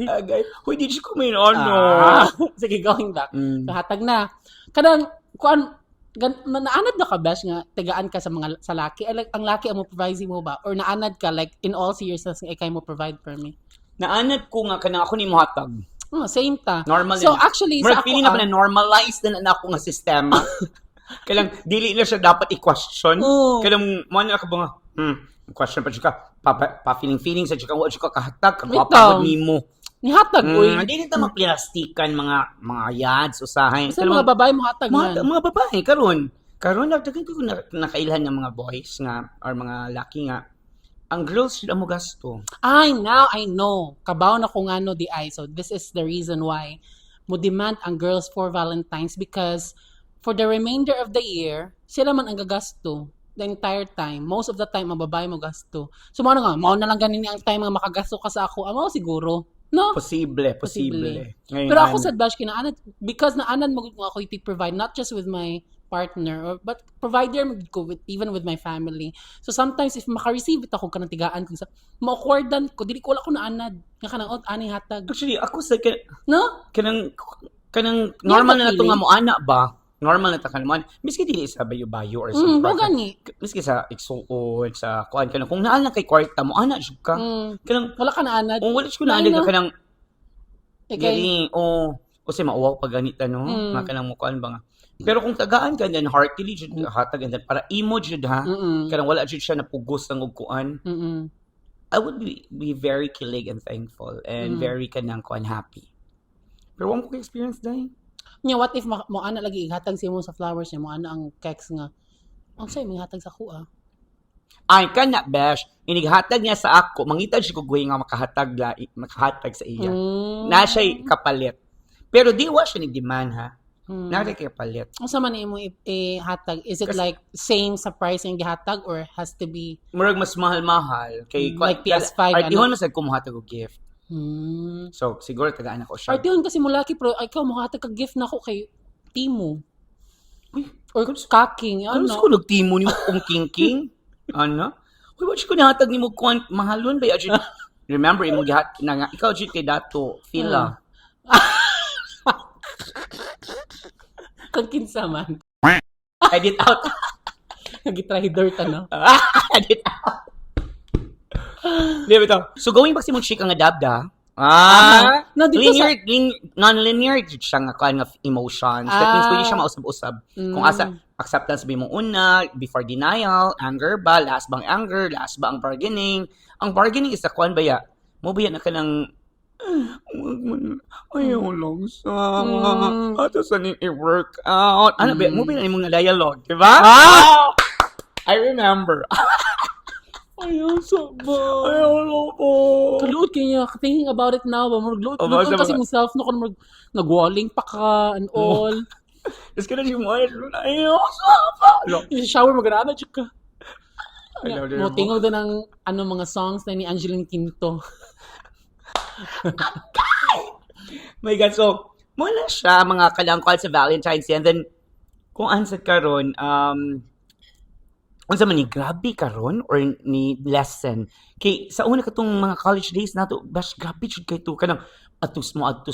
Agay. Uy, di siya kumain ano. Sige, going back. Hatag na. Kadang, kuan naanad na ka besh nga tigaan ka sa laki. Ay, like, ang laki ang mo provide mo ba or naanad ka like in all seriousness nga ikay mo provide for me. Naanad ko nga kanang ako ni mohatag. Same ta. Normal So na. actually Murag sa ako feeling na na normalized na ako nga sistema. Kailang dili na siya dapat i-question. Oo. Kailang mo na ka ba nga, question pa siya ka, pa-feeling sa siya ka, wala siya ka kahatag, Wait kagwapagod lang. ni mo. nihatag uy. Hindi nito maplastikan mga yads, usahay. Kasi mga babae mo hatag mga, man. mga babae, karon nagdagan ko nakailhan ng mga boys nga, or mga laki nga, ang girls sila mo gasto. Now I know. Kabaw na kung ano di ay. So this is the reason why mo demand ang girls for Valentine's because for the remainder of the year, sila man ang gagasto the entire time. Most of the time, ang babae mo gasto. So, mo na lang ganin ang time nga makagasto ka sa ako. Amo siguro. No? Posible. Ngayon, Pero ako sa Bash, kinaanad, because naanad mo ako i-provide not just with my partner, but provider ko even with my family. So sometimes if maka-receive it ako kanang tigaan ko sa ma-accordan ko, dili ko wala ko naanad. Nga kanang ani hatag. Actually, ako sa No? kanang normal na nato feeling. nga mo ana ba? Normal na ta kanman. Miski dili sa bayo-bayo or sa gani. miski sa igsuon sa kuan kanang kung naa lang kay kwarta mo ana jud ka. Kanang Wala ka naanad. wala jud ko na ka kanang Okay. gali kasi mauwaw pag ganita no. Nga kanang mo kuan ba nga. Pero kung tagaan ka then heartily jud hatag and then para imo jud ha. Kanang wala jud siya napugos ng og kuan. I would be very kilig and thankful and very kanang kuan happy. Pero wala ko experience dahil. Nya what if mo ana lagi ihatag sa imo sa flowers niya mo ana ang kex nga. Ang say hatag sa kuha. Ay kana besh, inighatag niya sa ako, mangita siya ko nga makahatag sa iya. Na siya kapalit. Pero di wa siya ni demand ha. Na siya kapalit. Unsa man imo ihatag? Is it like same sa price ang gihatag or has to be Murag mas mahal-mahal kay like PS5 Ay, ihon mas ko mohatag og gift. Hmm. So siguro tagaan ako siya. Partihon kasi mo laki pero ikaw mohatag ka gift na ko kay Timo. Uy, Or kaking, ano ano? ko nagtimo ni mo kung king? Ano? Uy, watch ko nahatag ni mo kuan mahalon ba ya? Remember imo gihat na nga ikaw jud kay dato fila. Kag kinsa man. Edit out. Nagitry-dirt ano. Edit out. Di ba ito? So going back si mong chick nga dabda. No, dito Non-linear jud siya nga kuan nga emotions. That means pwede siya mausab-usab. Kung asa acceptance ba mo una, before denial, anger ba, last bang anger, last ba ang bargaining. Ang bargaining is a kuan ba ya? Mo ba yan na kanang ayaw lang sa ato sa i-work out. Ano ba? Mo ba yan yung mga dialogue, di ba? I remember. Ayaw sa ba? Ayaw lang po. Kaluot kaya thinking about it now ba mo gluot kasi mong self no kun nagwalling pa ka and all. Tapos ka na siya mo, ayaw sa ba? Shower mo ganana jud ka. Ayaw Mo tingog din ang mga songs na ni Angeline Quinto. My God, so, muna siya, mga kalangkal sa Valentine's Day. And then, kung ansad karon unsa man ni grabe karon or ni lesson kay sa una katong mga college days nato bash grabe jud kay to kanang maadto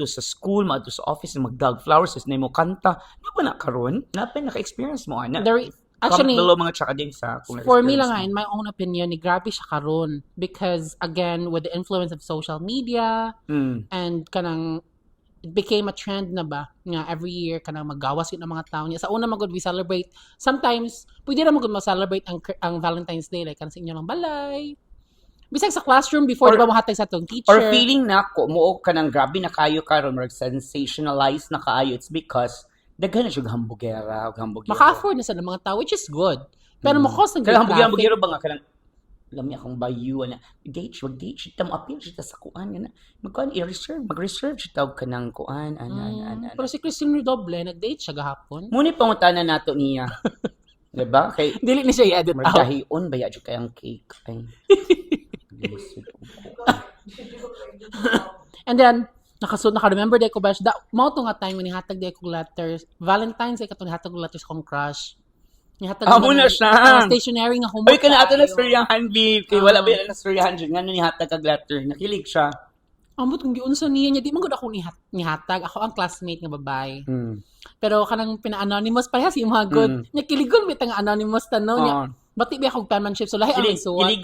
sa school maadto sa office magdag flowers is nimo kanta na ba na karon naka-experience mo ana Actually, below mga tsaka din sa for me lang in my own opinion, ni grabe siya karon because again with the influence of social media and kanang it became a trend na ba nga every year kanang maggawas yun ng mga tao niya. Sa una magud we celebrate. Sometimes pwede ra magud ma-celebrate ang Valentine's Day like kanang sa inyo lang balay. Bisag sa classroom before di ba mahatag sa tong teacher. Or feeling na ko mo kanang grabe na kayo karon or sensationalize na kaayo it's because daghan na siya hambugera. Maka-afford na sa mga tao which is good. Pero mo-cause ng kanang hambugera ba nga kanang lami akong bayu na wag-date siya appeal siya sa kuan nga na mag-reserve siya tawag ka ng kuan Pero si Christine Redoble nag-date siya gahapon. Muni pangutana nato niya. Diba? Kay Dili ni siya i-edit out. Mardahion ba ya jud kayang cake ay. And then naka-remember day ko bash mao to nga time ni hatag day ko letters Valentine's day katong hatag letters kong crush. Amo na siya. Stationery nga homework. Oy kana ato na storyahan babe kay wala ba yan na storyahan jud ngano ni hatag kag letter nakilig siya. Ambot kung giunsa niya di man gud ako nihatag. Ako ang classmate nga babae. Mm. Pero kanang pina-anonymous parehas yung mga good. Nya kiligon bitaw nga anonymous tanaw niya. Oo. Bati ba akong penmanship so lahi ang isuwat.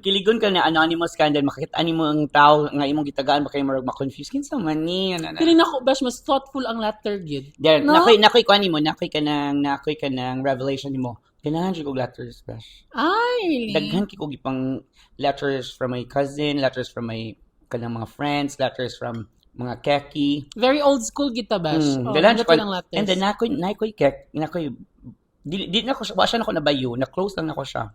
Kiligon ka na anonymous ka then makita ni mo ang tao nga imong gitagaan baka mo ma-confuse kinsa man ni ana. Feeling ako bash mas thoughtful ang letter gid. There, No? nakoy kuan nimo, nakoy ka ng revelation nimo. Ganahan jud kog letters, bash. Ay, really? Daghan kay kog ipang letters from my cousin, letters from my kanang mga friends, letters from mga keki. Very old school kita bash. Ganahan ang jud ng letters. and then nakoy kek, nakoy di na ko siya, wa siya nako nabayo, na close lang nako siya.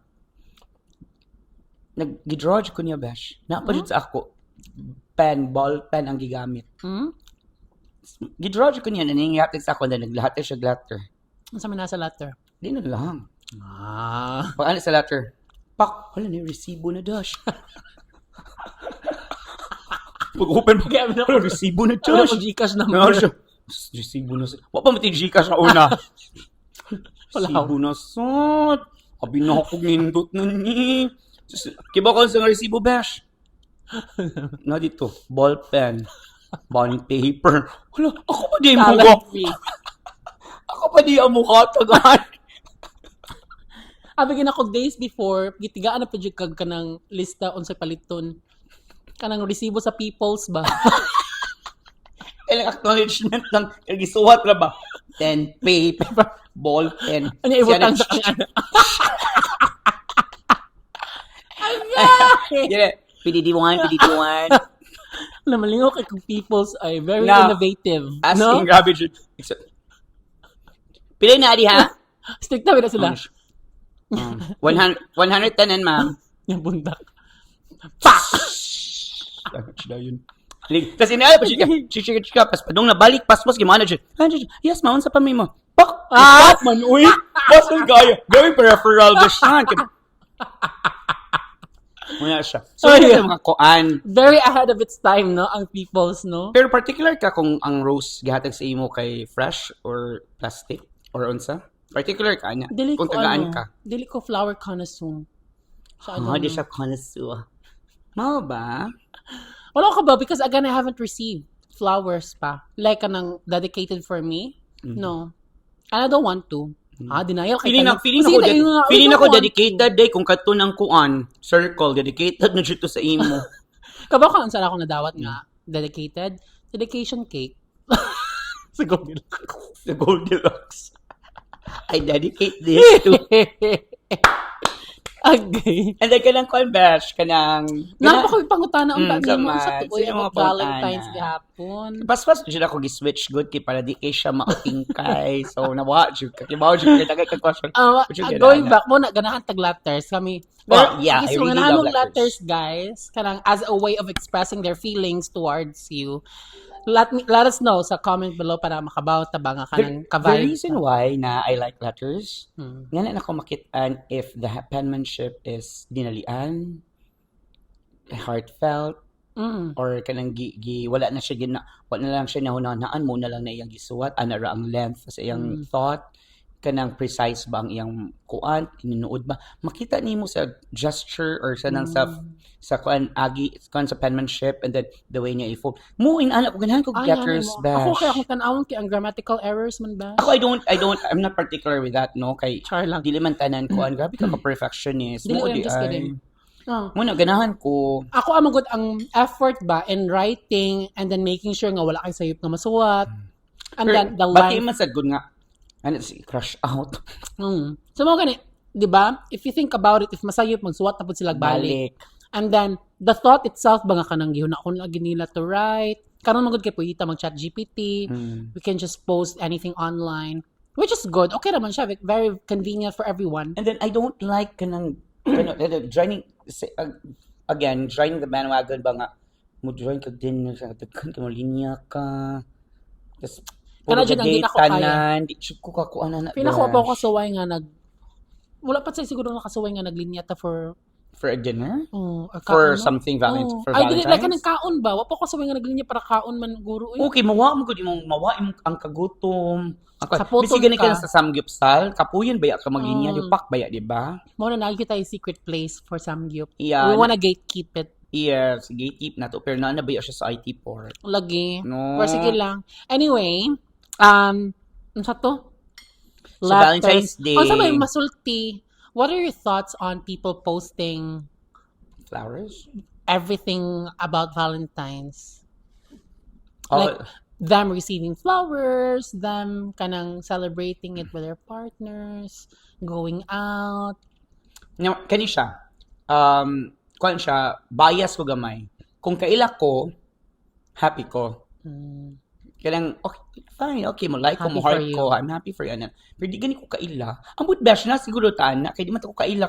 Nag-draw ko niya bash. Napa jud sa ako ball pen ang gigamit. Hmm? Gidraw ko niya naningyatig sa ako na naglahatid siya letter. Ano sa nasa letter? Di na lang. Ah. Pag ano sa letter, pak, wala na yung resibo na dash. Pag open pa kaya na resibo na Wala dash. ko Gcash na Meron siya. Resibo na sa... Wa pa matig Gcash sa una. Wala. Resibo na sa... Abi na ako nindot na ni. Kiba ko sa resibo bash. Na dito, ball pen, bond paper. Wala, ako pa di mo Talent fee. Ako pa di ang mukha tagaan. Abi gina ko days before, gitigaan na pa jud kag kanang lista unsay paliton. Kanang resibo sa Peoples ba? Kailang acknowledgement lang, gisuwat na ba? Pen, paper, ball pen. Ano ibutang sa kanya? Yeah, PDD1. Namalingaw kay kung Peoples ay very Now, innovative. Asking No? garbage. Pilay na adi ha? Strict na ba sila? 110 and ma'am. Yung bundak. Garbage daw yun. Tapos inala pa siya, chika, pas padung nabalik, paspas, gimana siya. Yes, maun sa pamay mo. Pak! Pak man, uy! Pasang gaya. Gawing peripheral ba siya? Muna siya. So, Oh, yun yeah. yung mga koan. Very ahead of its time, no? Ang Peoples, no? Pero particular ka kung ang rose gihatag sa imo kay fresh or plastic or unsa? Particular ka niya. Dili Kung ko tagaan ka. Dili ko flower connoisseur. Sa Oh, di siya connoisseur. Mao ba? Wala ka ba? Because again, I haven't received flowers pa. Like, kanang dedicated for me. No. And I don't want to. Denial. Feeling ako dedicated day kung kato ng kuan, circle, dedicated na dito sa imo. Kabaw ka, saan ako nadawat nga? Dedicated? Dedication cake. Sa Goldilocks. The Goldilocks. I dedicate this to... Okay. And then kanang kuan bash, kanang... Napaka pangutana ang bagay mo sama. sa tuoy Sino ang mga pangutana? Valentine's gihapon. Paspas dyan ako gi-switch good kay para di kay siya mautingkay. So, nawa dyan ka. Kibaw dyan kay tagay ka question. Going back mo na ganahan tag letters kami. Oh, yeah, I so, really ganahan love mong letters. guys, kanang as a way of expressing their feelings towards you. Let us know sa comment below para makabaw ta ba nga kanang The ka-vibe. reason why na I like letters, Hmm. nga na ako makitaan if the penmanship is dinalian, heartfelt, Mm. or kanang wala na siya wala na lang siya nahunanaan mo na lang na iyang gisuwat ana ra ang length sa iyang thought kanang precise ba ang iyang kuan tinuod ba makita nimo sa gesture or sa nang sa kuan agi kuan sa penmanship and then the way niya i-fold mo inana ko ganahan ko Ay, letters ano mo. bash Ako kaya akong tanawon kay ang grammatical errors man ba? ako I'm not particular with that no kay Char lang. dili man tanan kuan grabe ka perfectionist Dili, mo I'm di just ay kidding. Oh. mo na ganahan ko Ako amagod ang effort ba in writing and then making sure nga wala kay sayop nga masuwat. And then the bati line. man sad good nga ano si crush out So mo gani, 'di ba? If you think about it, if masayop magsuwat na pud sila balik. And then the thought itself ba nga kanang gihuna-on lagi nila to write. Karon magud kay puyita mag chat GPT. We can just post anything online, which is good. Okay naman siya, very convenient for everyone. And then I don't like kanang joining again joining the bandwagon ba nga mo join ka din sa daghan ka mo linya ka tas Kana dyan ang di na ko kaya. tanan di jud ko kakuan na Pinako pa ko kasuway nga wala pa sa siguro nakasuway nga naglinya ta for for a dinner a for kaon, no? something for Ay, dili like Valentine's kanang kaon ba? Wa pa ko kasuway nga naglinya para kaon man guro. okay mawa mo gud imong mawa imong ang kagutom Sa ako photo bisig gani ka. ka sa samgyupsal kapuyan baya ka maglinya di pak baya di ba Mo na nagi tayo secret place for Samgyup. Yeah. We wanna gatekeep it. sige, tip na to. Pero naanabayo siya sa IT port. Lagi. No. Pero sige lang. Anyway, ano sa to? So, Valentine's Day. Sa may masulti, what are your thoughts on people posting Flowers? everything about Valentine's? Oh, Like, them receiving flowers, them kanang celebrating it with their partners, going out. kani siya. Kuan siya, bias ko gamay. Kung kaila ko, happy ko. Kailang, okay, fine, okay, mo like ko, Happy mo heart for you. ko, I'm happy for you. Ano. Pero di gani ko kaila. Ang but bash na, siguro tana, kaya di man ko kaila.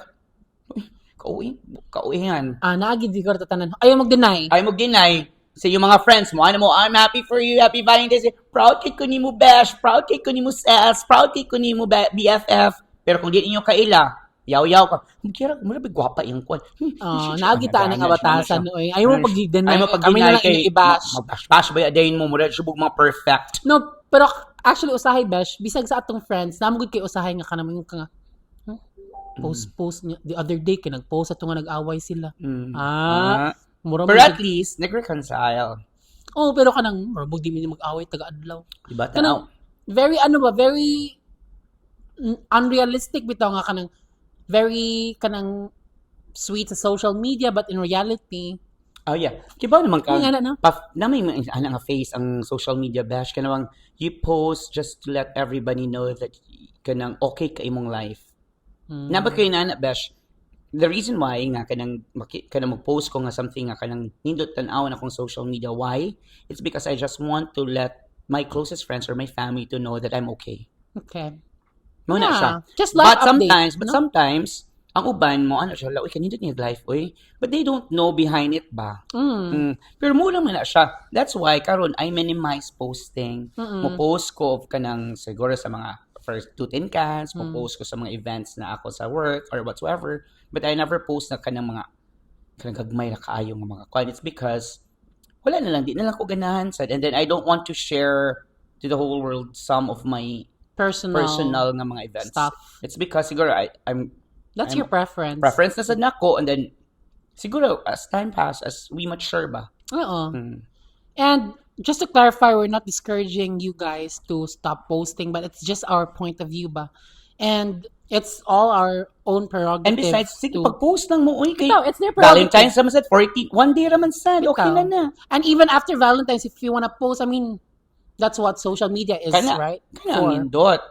Uy, kauwi yan. Naagid di ko tatanan. Ayaw mag-deny. Ay mo ginay sa yung mga friends mo, ano mo, I'm happy for you, happy Valentine's Day, proud kay ko ni mo bash, proud kay ko ni mo sis, proud kay ko ni mo BFF. Pero kung di ninyo kaila, yaw-yaw ka, kira, mula ba gwapa yung kwan? Naagitaan ng abatasan. Ayaw mo pag-deny. Ay mo Kami na lang i-bash. Mag-bash ba yadayin mo, mula subog mga perfect. No, pero actually usahay bash, bisag sa atong friends, namugod kay usahay nga kanamo yung ka post niya the other day kay nag-post ato nga nag-away sila. Mura Pero at least, nag-reconcile. Oh, pero kanang murag di mi mag-away taga-adlaw. Diba? Kanang very very unrealistic bitaw nga kanang very kanang sweet sa social media but in reality oh yeah. Kiba naman ka, nga na. namay nga face ang social media bash, kanang you post just to let everybody know that kanang okay ka imong life. Naba kayo na bash. The reason why nga kanang mag-post ko nga something nga kanang nindot tan-aw na akong social media, why? It's because I just want to let my closest friends or my family to know that I'm okay. Okay. Muna siya. Just life But sometimes, update, no? sometimes ang uban mo ano siya, uy kanindot niya life oy. But they don't know behind it ba. Pero mura man na siya. That's why karon I minimize posting. Mo post ko of kanang siguro sa mga first 2-10 cans, post ko sa mga events na ako sa work or whatsoever. But I never post na kanang mga kanang gagmay na kaayo nga mga kwan. It's because wala na lang, di na lang ko ganahan sad. And then I don't want to share to the whole world some of my personal nga mga events. Stuff. It's because siguro That's your preference. Preference na sad nako, and then siguro as time pass, as we mature ba. Oo. And just to clarify, we're not discouraging you guys to stop posting, but it's just our point of view ba. And it's all our own prerogative. And besides, sige, pag-post lang mo, uy, kay Ikaw, it's their prerogative. Valentine's naman sad, 40, one day raman sad, okay Ikaw. na. And even after Valentine's, if you wanna post, I mean, that's what social media is, right? Kana ang nindot.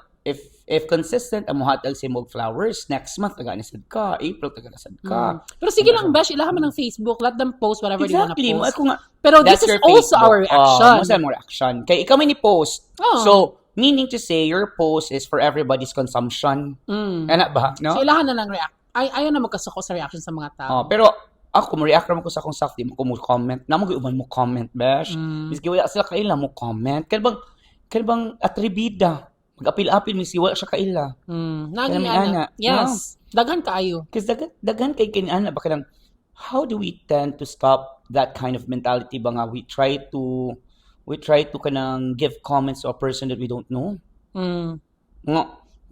If consistent ang muhatag si mog flowers, next month taga-nasad ka, April taga-nasad ka. Pero sige lang, Besh, ilahan mo ng Facebook, let them post whatever they wanna Exactly. post. Ako nga, Pero this that's is your also Facebook. our reaction. Mo mo reaction. Kaya ikaw may ni-post. Oh. So, meaning to say, your post is for everybody's consumption. Ano ba? No? So ilahan na lang react. Ayaw na magkasuko sa reaction sa mga tao. Pero ako, react naman ko sa akong stuff, di mo ko mo comment. Naman ko mo comment, Besh. Miski wala sila kaila mo comment. Kaya bang atribida. Mag-apil-apil, miski wala siya kaila. Naging ana. Yes. Daghan kaayo. Kasi daghan kay kinana baka lang, how do we tend to stop that kind of mentality ba nga we try to kanang give comments to a person that we don't know? Nga,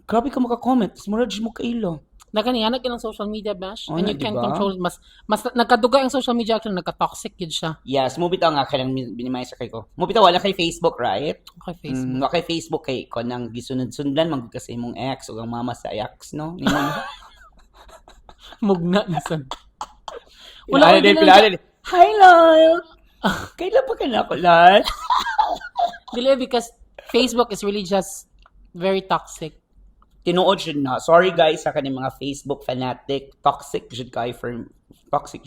grabe ka maka-comment, tapos murad mo kaila. Nagkaniyanag ka ng social media, Bash. Oh, and na, you can diba? control it. Mas nagkaduga ang social media actually, nagka-toxic yun siya. Yes, mo bitaw nga kanang minimize kay ko. Mo bitaw wala kay Facebook, right? Okay, Facebook. Wala kay Facebook kay ko nang gisunod-sundan man kasi imong ex o ang mama sa ex, no? Mugna nisan. Wala din pila din. Hi, Lyle. Kailan pa ka na ako, Lyle? Dili, because Facebook is really just very toxic. Tinuod jud na. Sorry guys sa kaning mga Facebook fanatic. Toxic jud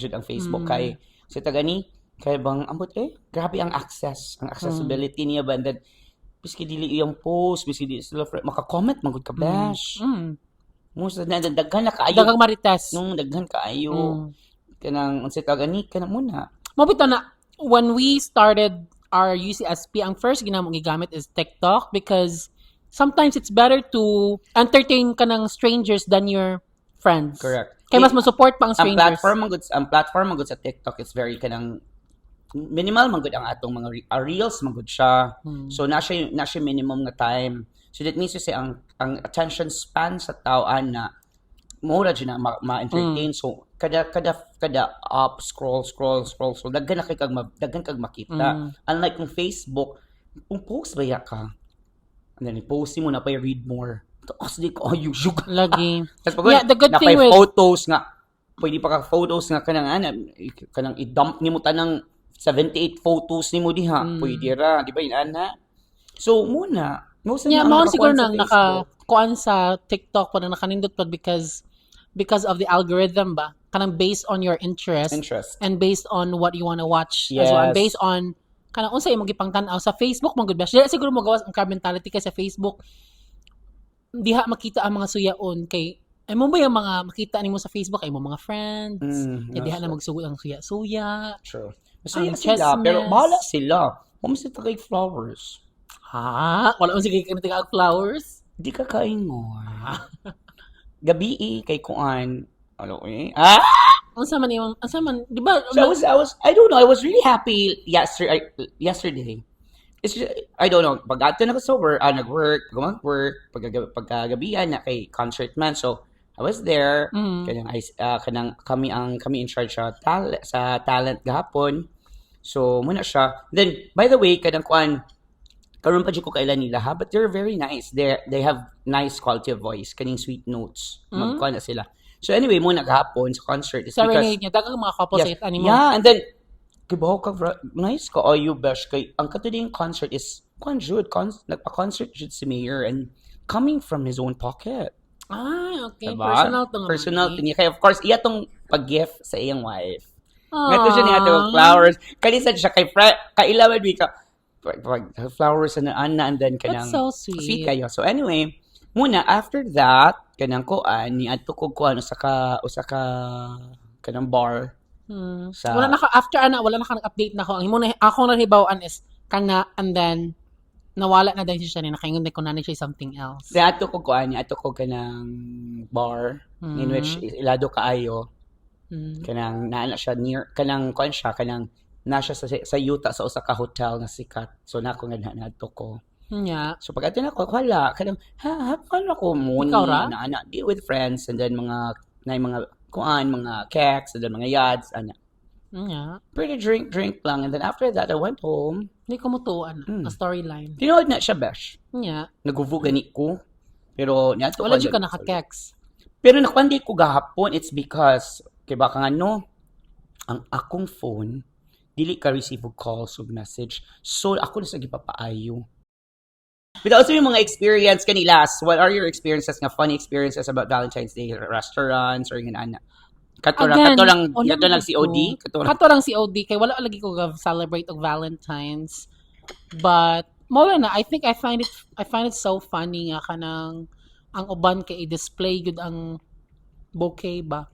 ang Facebook kay sa tagani kay bang ambot grabe ang accessibility niya ba, and then biski dili iyang post, biski dili sila maka-comment magud ka Bash. Mo sa daghan na kaayo. Dagang marites. Nung daghan kaayo. Kanang unsa tagani kana muna. Mabito na when we started our UCSP, ang first ginamong gigamit is TikTok because sometimes it's better to entertain ka ng strangers than your friends. Correct. Kaya mas ma-support pa ang strangers. Ang platform magud sa TikTok, it's very kanang minimal magud ang atong mga reels magud siya. So na siya minimum nga time. So that means to say ang attention span sa tao na mura dyan na ma-entertain. So kada up scroll daghan kag makita. Unlike yung Facebook, kung post ba ka, and then post mo na pa read more. Tapos di ko you Lagi. Tapos Yeah, the good thing with photos nga, pwede pa ka photos nga kanang i-dump nimo tanang 78 photos nimo diha. Pwede ra, di ba ana? So muna, most yeah, ang mao nakakuan siguro sa nang Facebook. nakakuan sa TikTok pa na nakanindot pa because of the algorithm ba kanang based on your interest and based on what you want to watch as well, and Yes. based on kanang unsa imong gipangtan-aw sa Facebook mo good ba siya siguro mo gawas ang car mentality kay sa Facebook diha makita ang mga suyaon kay ay mo ba yung mga makita nimo sa Facebook ay mo mga friends kay diha na magsugod ang suya True. Ang Masaya sila, chismis. pero bahala sila. Mamasa tagay flowers. ha wala man sige kay tigag flowers Di ka kaingon. Gabi kay kuan. Ano unsa man di ba So I don't know, I was really happy yesterday. It's just, I don't know, pag ato na sober, nag-work, pagkagabihan na kay concert man. So, I was there, kami in charge sa talent gahapon. So, muna siya. Then, by the way, karon pa dyan ko kailan nila ha, but they're very nice. They have nice quality of voice, kaning sweet notes. Magkuhan na sila. So anyway, muna gahapon sa concert is serenade niya daghang mga couple sa animo yeah, and then kibaw ka nice ka you besh kay ang katuding concert is nagpa-concert jud si Mayor and coming from his own pocket. Okay. Diba? Personal to niya. Kaya of course, iya tong pag-gift sa iyang wife. Ngato siya niya ito, flowers. Kalisan siya kailawan mi ka flowers na ana and then kanang That's so sweet. kayo. So anyway, muna after that kanang kuan ni adto ko kuan usa ka kanang bar sa wala na ka nag-update na ko ang himo na ako na hibaw-an is kana and then nawala na dahil siya ni nakaingon ko na siya something else. Di ato ko kanang bar in which ilado kaayo. Kanang naana siya near kanang kuan siya kanang na siya sa yuta sa usa ka hotel nga sikat. So nako nga naadto ko. Yeah. So pag ato na ko wala kanang paano ko muna Ikaw ra? na di with friends and then mga kuan mga keks and then mga yads ana. Yeah. Pretty drink lang and then after that I went home. Hindi ko mutuan a storyline. Tinood na siya besh. Yeah. Naguvo gani ko. Pero niadto Wala jud ka naka-kex. Pero nakwandi ko gahapon, it's because, kay baka nga no, ang akong phone, dili ka receive og calls og message. So, ako na sa gipapaayo. But also yung mga experience kanilas, what are your experiences nga, funny experiences about Valentine's Day, restaurants, or yung ana? Kato lang COD? Kato lang COD, kay wala lagi ko celebrate og Valentine's. But, mo na, I think I find it so funny nga kanang ang uban kay i-display gud ang bouquet ba.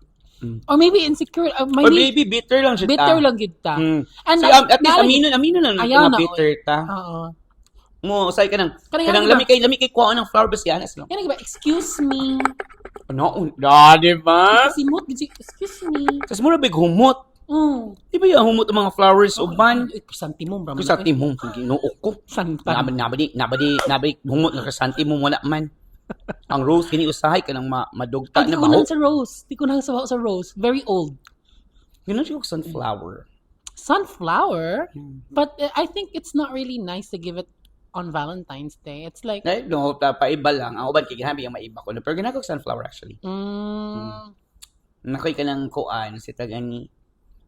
Or maybe insecure, Or maybe bitter lang siya. bitter lang gid ta. And so, at least amino na Ayaw mga na, bitter ta. Oo. Mo, usay ka nang Kanang lami kay kuha ng flower bas yan. Yan ba? Excuse me. No, di ba? Simot, excuse me. Tapos mura big humot. Di ba yung humot ang mga flowers uban? Krisanti mo, bro. Krisanti mo, ginuok ko. Santan. Nabadi humot ng krisanti mo wala man. Ang rose kini usahay ka nang madugta Di na ko baho. sa rose. Di ko na sa rose. Very old. Yun ang sunflower. Sunflower? But I think it's not really nice to give it on Valentine's Day. It's like... No, paiba lang. Ang uban kay ginabi ang maiba ko. Pero ginagawa sunflower actually. Nakoy ka ng kuan si tagani.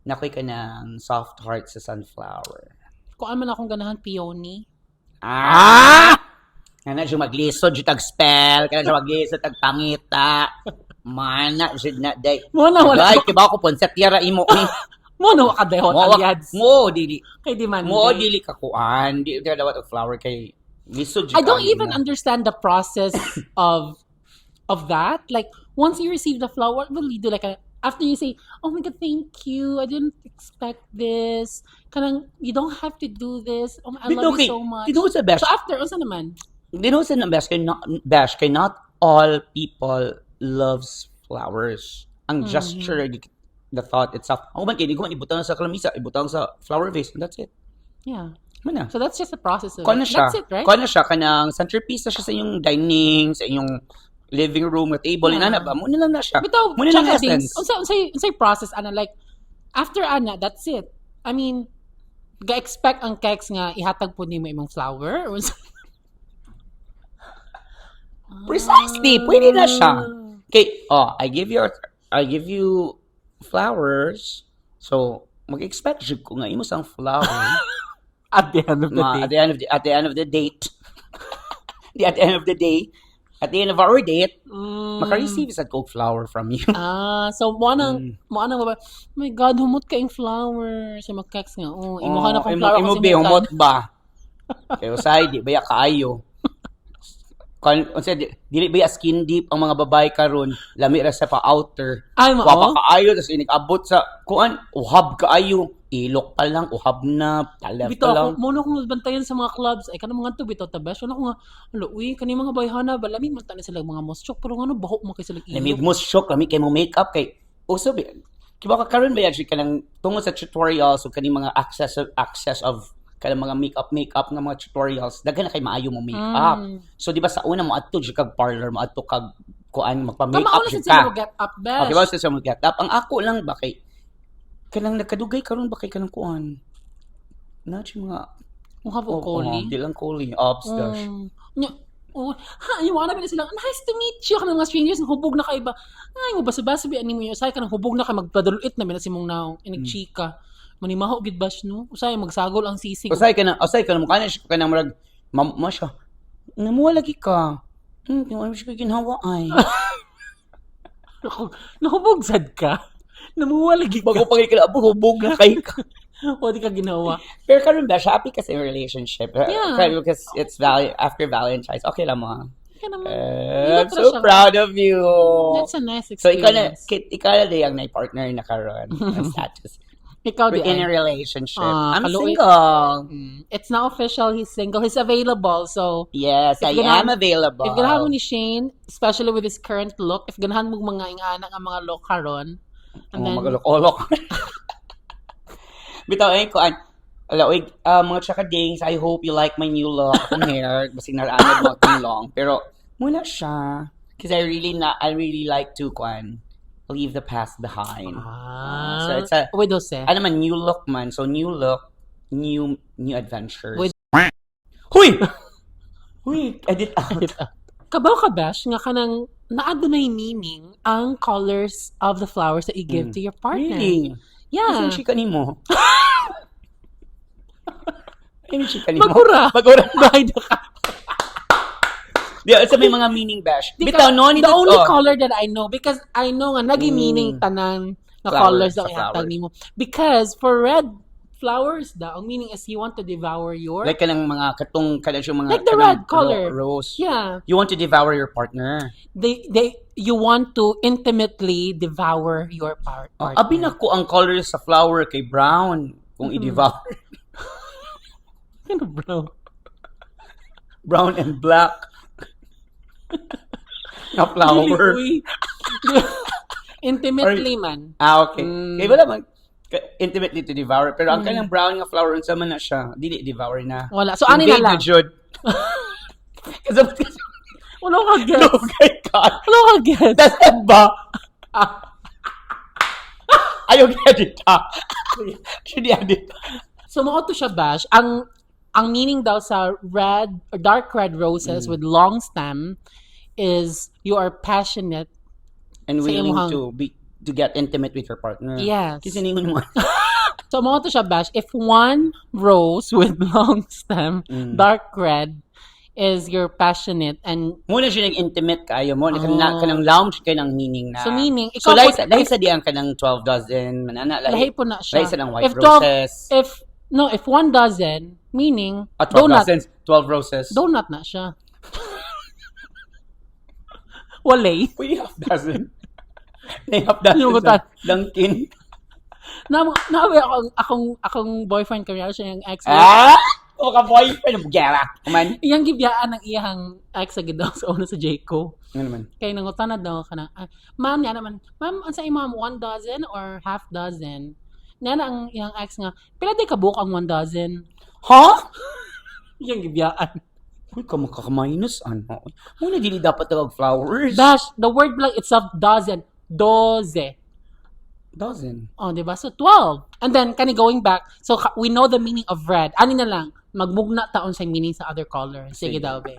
Nakoy ka ng soft heart sa sunflower. Kung man akong ganahan peony. Kana siya maglisod, siya tag-spell. Kana siya maglisod, tag-pangita. Mana, siya na, day. Wala. Ay, kiba ko, ponset, yara imo. Mo na wakadehot aliads. Mo, dili. Kay Demande. Mo, dili ka kuan. Di ka dapat flower kay lisod. I don't even understand the process of that. Like, once you receive the flower, what will you do? Like, after you say, oh my God, thank you. I didn't expect this. Kanang, you don't have to do this. Oh, I love you so much. Dito sa best. So after, unsa naman? Dito sa best kay not all people loves flowers. Ang gesture, the thought itself. Ako man kay di ko man ibutang sa kalamisa, ibutang sa flower vase, and that's it. Yeah. Mana? So that's just the process of Kuan na it. siya. That's it, right? Kuan na siya kanang centerpiece na siya sa inyong dining, sa inyong living room, nga table, Yeah. inana ba? Muna lang na siya. Bitaw, Muna lang tsaka essence. dings, unsay process ana like after ana that's it. I mean, ga-expect ang cakes nga ihatag po nimo imong flower or Precisely, pwede na siya. Okay, I give you flowers. So, mag-expect siya ko nga imo sang flower. at the end of the day. At the end of the date. At the end of the day, at the end of our date, maka-receive sa Coke flower from you. So mo nang ba? My God, humot ka yung flower sa mga cakes nga. Oh, imuha na kong flower imo kasi be minsan. humot ba? Kaya usay di baya kaayo. Unsa dili baya skin deep ang mga babae karon, lami ra sa pa outer. Ay, mao? Wa pa kaayo tas inig-abot sa kuan, uhab kaayo. Ilok pa lang, uhab na, talaf Bitaw pa lang. ako, muna akong bantayan sa mga clubs. Ay, kanang mga to, bitaw tabash. Ano ko nga, uy, kani mga bayhana, balamig man tani sila mga moschok, pero ano, bahok mo kay sila Lamig iyo. mo shock, lami kay mo makeup kay uso ba kiba ka karon ba yan siya kanang tungod sa tutorials o kani mga access of kanang mga makeup nga mga tutorials daghan na kay maayo mo makeup. So di ba sa una mo adto siya kag parlor, mo adto kag kuan magpa-makeup Tama, siya sa sila ka. mo get up, besh. Okay ba sa mo get up? Ang ako lang ba kay kanang nagkadugay karon ba kay kanang kuan na siya mga Kung hapon calling. di lang calling ops dash. Iwana ba na sila, nice to meet you, kanang mga strangers, hubog na kayo ba? Ay, mo basa-basa ba, ani mo yun, usay ka nang hubog na kayo, magpadulit na, minasimong naong, inigchika. Manimaho, gid bash, no? Usay, magsagol ang sisig. Usay ka na mukha na siya ka na murag ma siya. Namuha lagi ka. Ano siya ginhawa ay. Nahubog sad ka? Namuha lagi ka? Bago pa kayo kalabog, hubog na kayo ka. O, di ka ginawa. Pero karon ba, happy kasi yung relationship. Yeah. Because it's after Valentine's. Okay lang mo. Kaya naman, I'm Hindi so na siya- proud of you. that's a nice So, ikaw na experience. yung na-partner na karon ng status. Ikaw di In a ay. relationship. Ah, I'm kaluoy. single. It's now official, he's single, he's available, so Yes, I If ganahan- am available. if ganahan mo ni Shane, especially with his current look, if ganahan mo mga ingana ang mga look karon, and then Magalok-olok. Bitaw, ay ko, mga chakadings, I hope you like my new look akong hair. Basig naraanad mo akong long. Pero, muna siya. Because I really like to, leave the past behind. So, it's a, with Jose. ano man, new look man. So, new look, new adventures. With- Huy! Huy, edit out. Kabaw ka bash nga kanang naado na meaning ang colors of the flowers that you give to your partner. Really? Yeah. Kasi chika ni mo. Ano chika ni mo? Magura. Magura. Bahay na ka. Di, sa may mga meaning bash. Di Bitaw, ka- no? the only color that I know, because I know nga naging meaning tanan na Flowers, colors daw sa ihatag flowers. nimo. Because for red flowers daw, ang meaning is you want to devour your Like kanang mga katong yung mga Like the kanang red color. rose. yeah. You want to devour your partner. You want to intimately devour your partner. Abi na ko ang color sa flower kay brown kung i-devour. Ano, bro? Brown and black. Na flower. Uy. Intimately man. Okay. Kaya wala man intimately to devour. Pero ang kanang brown nga flower unsa man na siya, dili devour na. Wala. So, ani na lang. Jud. Kasi Wala ka gets. oh my God. Wala ka gets. That's it ba? Ayaw edit ha. Should edit. So, mao to siya, Bash. Ang meaning daw sa red or dark red roses with long stem is you are passionate. And Sa willing imuhang- to get intimate with your partner. Yes. Kasi ningon mo. So, mao to siya, Bash. If one rose with long stem, dark red, is you're passionate and Muna siya nag-intimate kayo mo. Kanang lounge kayo ng meaning na. so meaning, So, ikaw lahi sa diyan ka ng 12 dozen, manana, lahi po na siya. lahi sa ng white If 12 roses. if 1 dozen, meaning 12 donut, dozens, 12 roses. donut na siya. Walay. Uy, half dozen. May half dozen Yung sa kutan. Dunkin. Nawi akong boyfriend kaya siya yung ex. O ka boyfriend, bugera. Kuman. Iyang gibyaan ng iyang ex sa gidaw sa una sa Jayco. Ano naman? Kaya nangutan na daw ka na, ma'am, niya naman, ma'am, ang sa imam, 1 dozen or half dozen? Niya na ang iyang ex nga, pila di ka book ang 1 dozen? Ha? Iyang gibyaan. Uy, ka makaka-minus, ano? Muna, dili dapat tawag flowers. Dash, the word lang itself, dozen. Doze. Dozen. Oh, di ba? So, 12. And then, kani going back, so we know the meaning of red. Ano na lang, magmugna taon sa meaning sa other colors. Sige Sige. daw, be.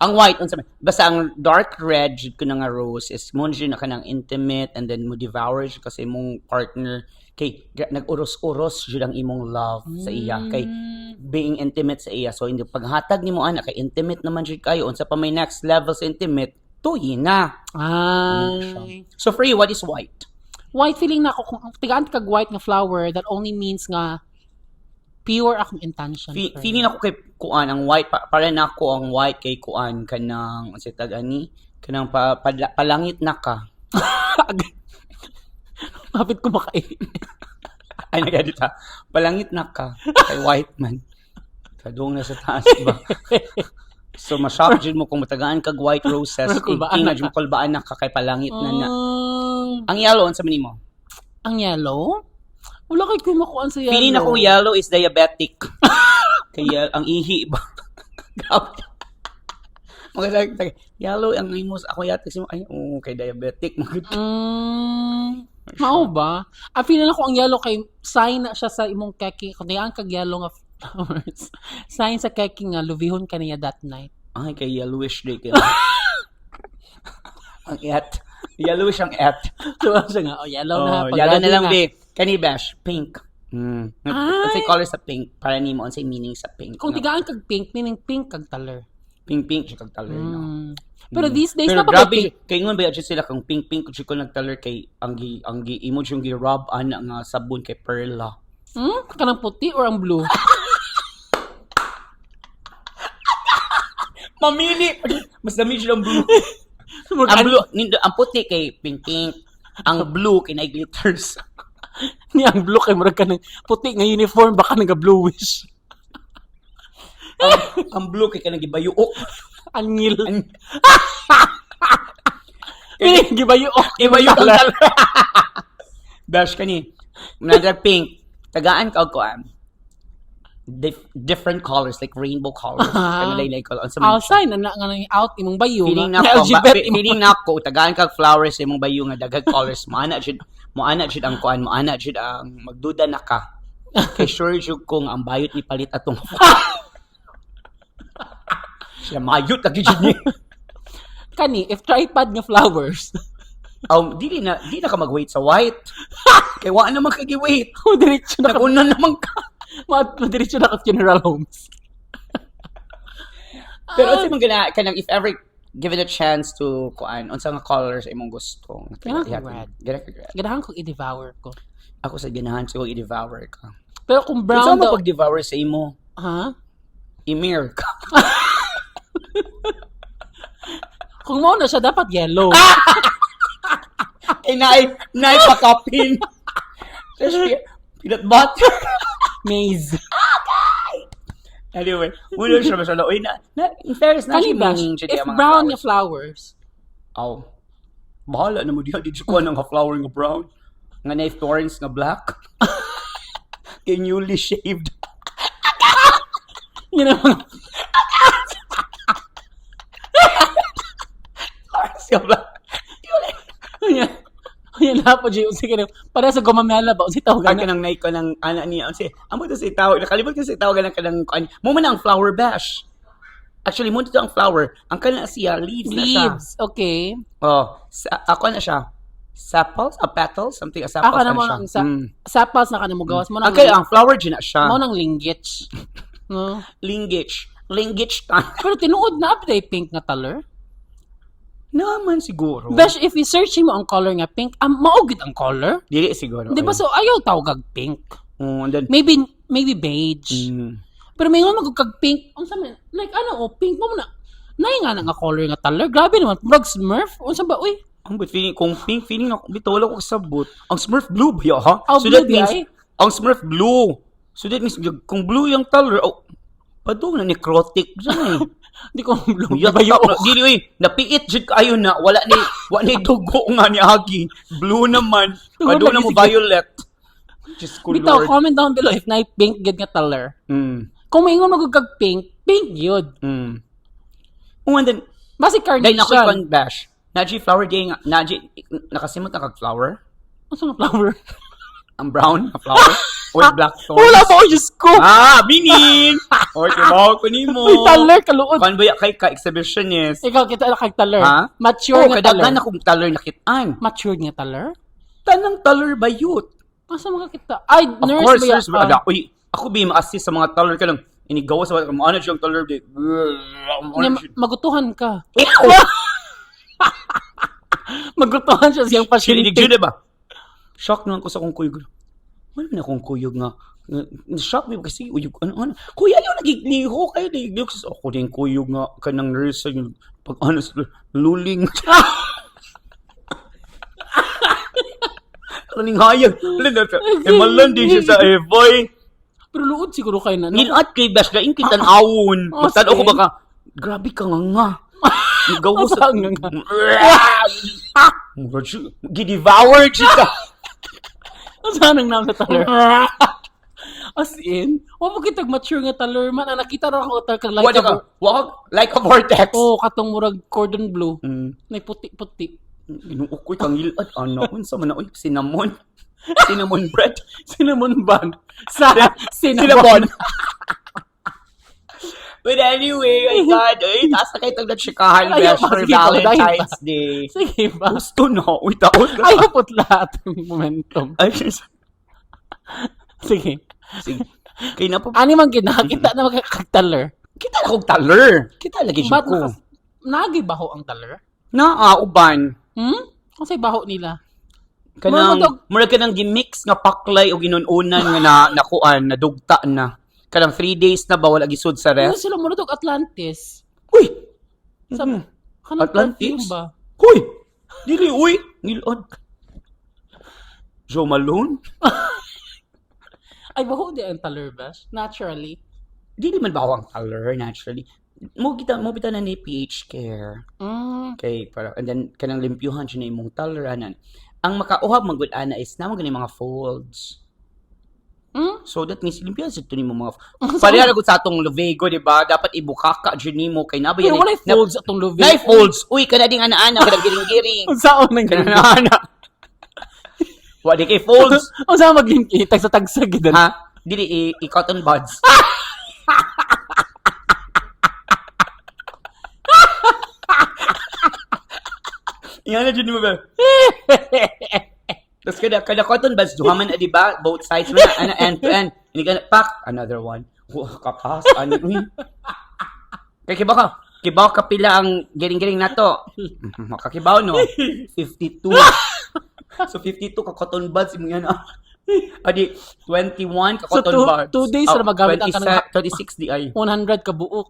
Ang white, unsa man. Basta ang dark red, jud ko na nga rose, is mo na ka ng intimate, and then mo devour jud kasi mong partner, kay nag-uros-uros jud ang imong love sa iya, kay being intimate sa iya. So, hindi paghatag nimo ana, kay intimate naman jud kayo, unsa pa may next level sa intimate, tuhi na. Ay. So, for you, what is white? White feeling na ako, kung tigaan kag white nga flower, that only means nga, pure akong intention. for Feeling ako kay kuan ang white para na ako ang white kay kuan kanang unsa tag ani kanang palangit na ka. Kapit ko makain. Ay nagadita. Palangit na ka kay white man. Kadung na sa taas ba. So ma-shock jud mo kung matagaan kag white roses kay Kulbaan na jud mo kulbaan na ka kay palangit na na. Ah, Ang yellow unsa man nimo? ang yellow? Wala kay kumakuan sa yellow. Feeling ako yellow is diabetic. Kaya ang ihi ba? Mga yellow ang imos ako yata si ay kay diabetic. Mao ba? Feeling ako ang yellow kay sign na siya sa imong keki. Kung diyan kag yellow nga flowers. Sign sa keki nga luvihon ka niya that night. Ay, kay yellowish day kaya. Ang et. Yellowish ang et. So, siya nga, yellow na. Yellow na lang, nga. be. Kani bash, pink. Unsay color sa pink? Para nimo unsay meaning sa pink? Kung no? tigaan kag pink, meaning pink kag taler. Pink siya kag color, no? Pero these days, Pero na ba grabe, pink? kay ngon ba jud sila kung pink ko nag-color kay ang imo yung gi-rub ana nga sabon kay Perla. Kanang puti or ang blue? Mamili. Mas dami siya ang blue. ang blue, ang puti kay pink. Ang blue kay na glitters. Ni ang blue kay murag kanang puti nga uniform baka nga bluish. ang blue kay kanang gibayuok. Angil. Gibayuok. Ibayuok ang color. Dash kani. Nada pink. Tagaan ka og kuan. Different colors like rainbow colors. Kanang lain color. Outside na nga nang out imong bayo. Feeling nga. na ko, LGBT feeling na ko, tagaan kag flowers imong bayo nga dagag colors. Moana jud ang kuan, moana jud ang magduda na ka. Kay sure jud kung ang bayot ni palit atong siya mayot lagi jud ni. Kani, if tripod nga flowers. Di na ka mag-wait sa white. Kay wa naman ka gi-wait. Diretso na ka. Naguna naman ka. Diretso na ka General Homes. Pero unsa man kanang if ever given a chance to kuan unsa nga colors imong gusto? Red. Red. Ganahan kong i-devour ko. Ako sa ganahan siguro i-devour ka. Pero kung Brown brown mo daw, pag-devour sa imo? ha? I-mirror ka. Kung mo na siya, dapat yellow. Eh, naay pakapin. Peanut butter. Maize. Anyway, muna siya masala. Uy, in fairness, na Kani siya ba? meaning siya If diya mga brown nga flowers. flowers, Bahala na mo diya. Di siya kuha ng flower nga brown. Nga na thorns nga black. Kay newly shaved. yun ang mga Thorns nga black. Yan na po, Gio. Sige na. Para sa gumamela ba? Si tawag Ay, na. kanang naik ko ng anak niya. Kasi, amo to si tawag. Nakalibot ko si tawag ng kanang, mo man ang flower bash. Actually, mo dito ang flower. Ang kanang siya, leaves na siya. Leaves. Okay. Oh, ako na siya. Sepals? A petals? Something, a sepals Ako na naman siya. ang sapals na ka na mo gawas mo nang Okay, ang flower dyan na siya. mo nang linggits. No? Linggich. Linggich time. Pero tinuod na update pink nga color. Naman siguro. Besh, if you search mo ang color nga pink, maugid ang color. Dili siguro. Di ba? So, ayaw tawag pink. And then, Maybe beige. Pero may nga magkag pink. Unsa man? Like, pink mo na. Nay nga nga color nga color. Grabe naman. Murag Smurf. Unsa ba? Uy. ang but feeling, kung pink, feeling ako, bitawala ko kasabot. Ang Smurf blue ba yun, ha? Oh, So blue that means, ba, eh? ang Smurf blue. So that means, kung blue yung color, padung na necrotic. Diyan eh. Di ko blue. Yuck, Diba yung dili oy, napiit jud kayo na wala ni dugo nga ni Agi. Blue naman. Padu na mo violet. Just cool Bitaw, Lord. comment down below if na pink gid nga color. Kung maingon magugag pink, pink yun. Oh, and then, Basi dahil na ako carnation. yung bash. Naji flower day nga, naji, nakasimot na kag-flower. Ano nga flower? Ang brown na flower. With black thorns. Wala ba ko, Diyos ko! Binin! Or tibaw ko ni mo. Uy, taler, kaluod. Kan ba kay ka-exhibitionist? Ikaw, kita na kag taler. Ha? Mature nga taler. Kadaghan akong taler nakitaan. Mature nga taler? Tanang taler ba yun? Asa mga kita? Ay, Of nurse course, ba yan? nurse ba? Uy, ako ba ma-assist sa mga taler ka lang. Inigawa sa mga, ano siyang taler? Magutuhan ka. Magutuhan siya siyang pasyente. Sinigid ba? Shock na ako sa kong kuyog. Wala na akong kuyog nga. Shock me kasi uyog ano. Kuya, ayaw nagigliho kayo. Nagigliho kasi ako din kuyog nga kanang nurse yung pag ano luling. Aling hayag. Malan din siya sa boy. Pero luod siguro kayo na. Nilat kay Bash, laing kitan awon. Oh, Magtanaw ko sige. baka, grabe ka nga. Gawa Asa sa... nga? Gidevour siya. Saan ang naam na taler? As in, wala mo kitag mature nga taler man. Nakita na ako taler kang like Like a vortex. Oh, katong murag cordon blue. Mm. May puti-puti. Inuukoy kang ilat. Ano? Unsa man na? Uy, cinnamon. Cinnamon bread. Cinnamon bun. Sa Cinnamon. But anyway, my God, taas na kayo taglat sikahan Ayaw Bash pa, for sige pa, dahil Valentine's pa. Day. Sige ba? Gusto na. Uy, taon na. Ayaw po't lahat ng momentum. Ay, Sige. sige. Kaya na po. Ani man ginakita na magkakagtaler. Kita na kong taler. Kita lagi siya Ba't ko. nagi baho ang taler? Uban. Ang say baho nila. Murag ka nang gimix nga paklay o ginununan nga nakuan, nadugta na. Kanang 3 days na ba wala gisud sa Ano ref? sila muna Atlantis? Uy! Sa, Mhm. kanang Atlantis? perfume ba? Uy! Dili, uy! Nilod. Joe Malone? Ay, baho di ang taler, Bash. Naturally. Dili man ba ang color, naturally. Mo bita na ni PH Care. Okay, and then kanang limpyuhan siya na imong taleranan. Ang makauhab magud ana is namo gani mga folds. So that means limpiyan sa ito mo mga pareha gud sa atong Lovego, di ba? Dapat ibukaka dyan mo kay naba Pero wala folds atong Lovego. Nay folds. Uy, kana ding ana-ana, kana giring-giring. Ang saan nang Kana ganun? ana. Wa di kay folds. Ang saan maglimpitag sa tagsag gidan? Ha? Dili i-cotton buds. Yan na dyan mo ba? Tapos kada cotton buds, duhaman na, di ba? Both sides mo na, end to end. Hindi ka na, pak, another one. Kakas, ano, uy. Kaya kibaw ka pila ang giring-giring na to. Makakibaw, no? 52. So, 52 ka cotton buds, mo yan, Adi, 21 ka So, cotton buds. 2 days na magamit ang kanang 26 di ay. 100 ka buok.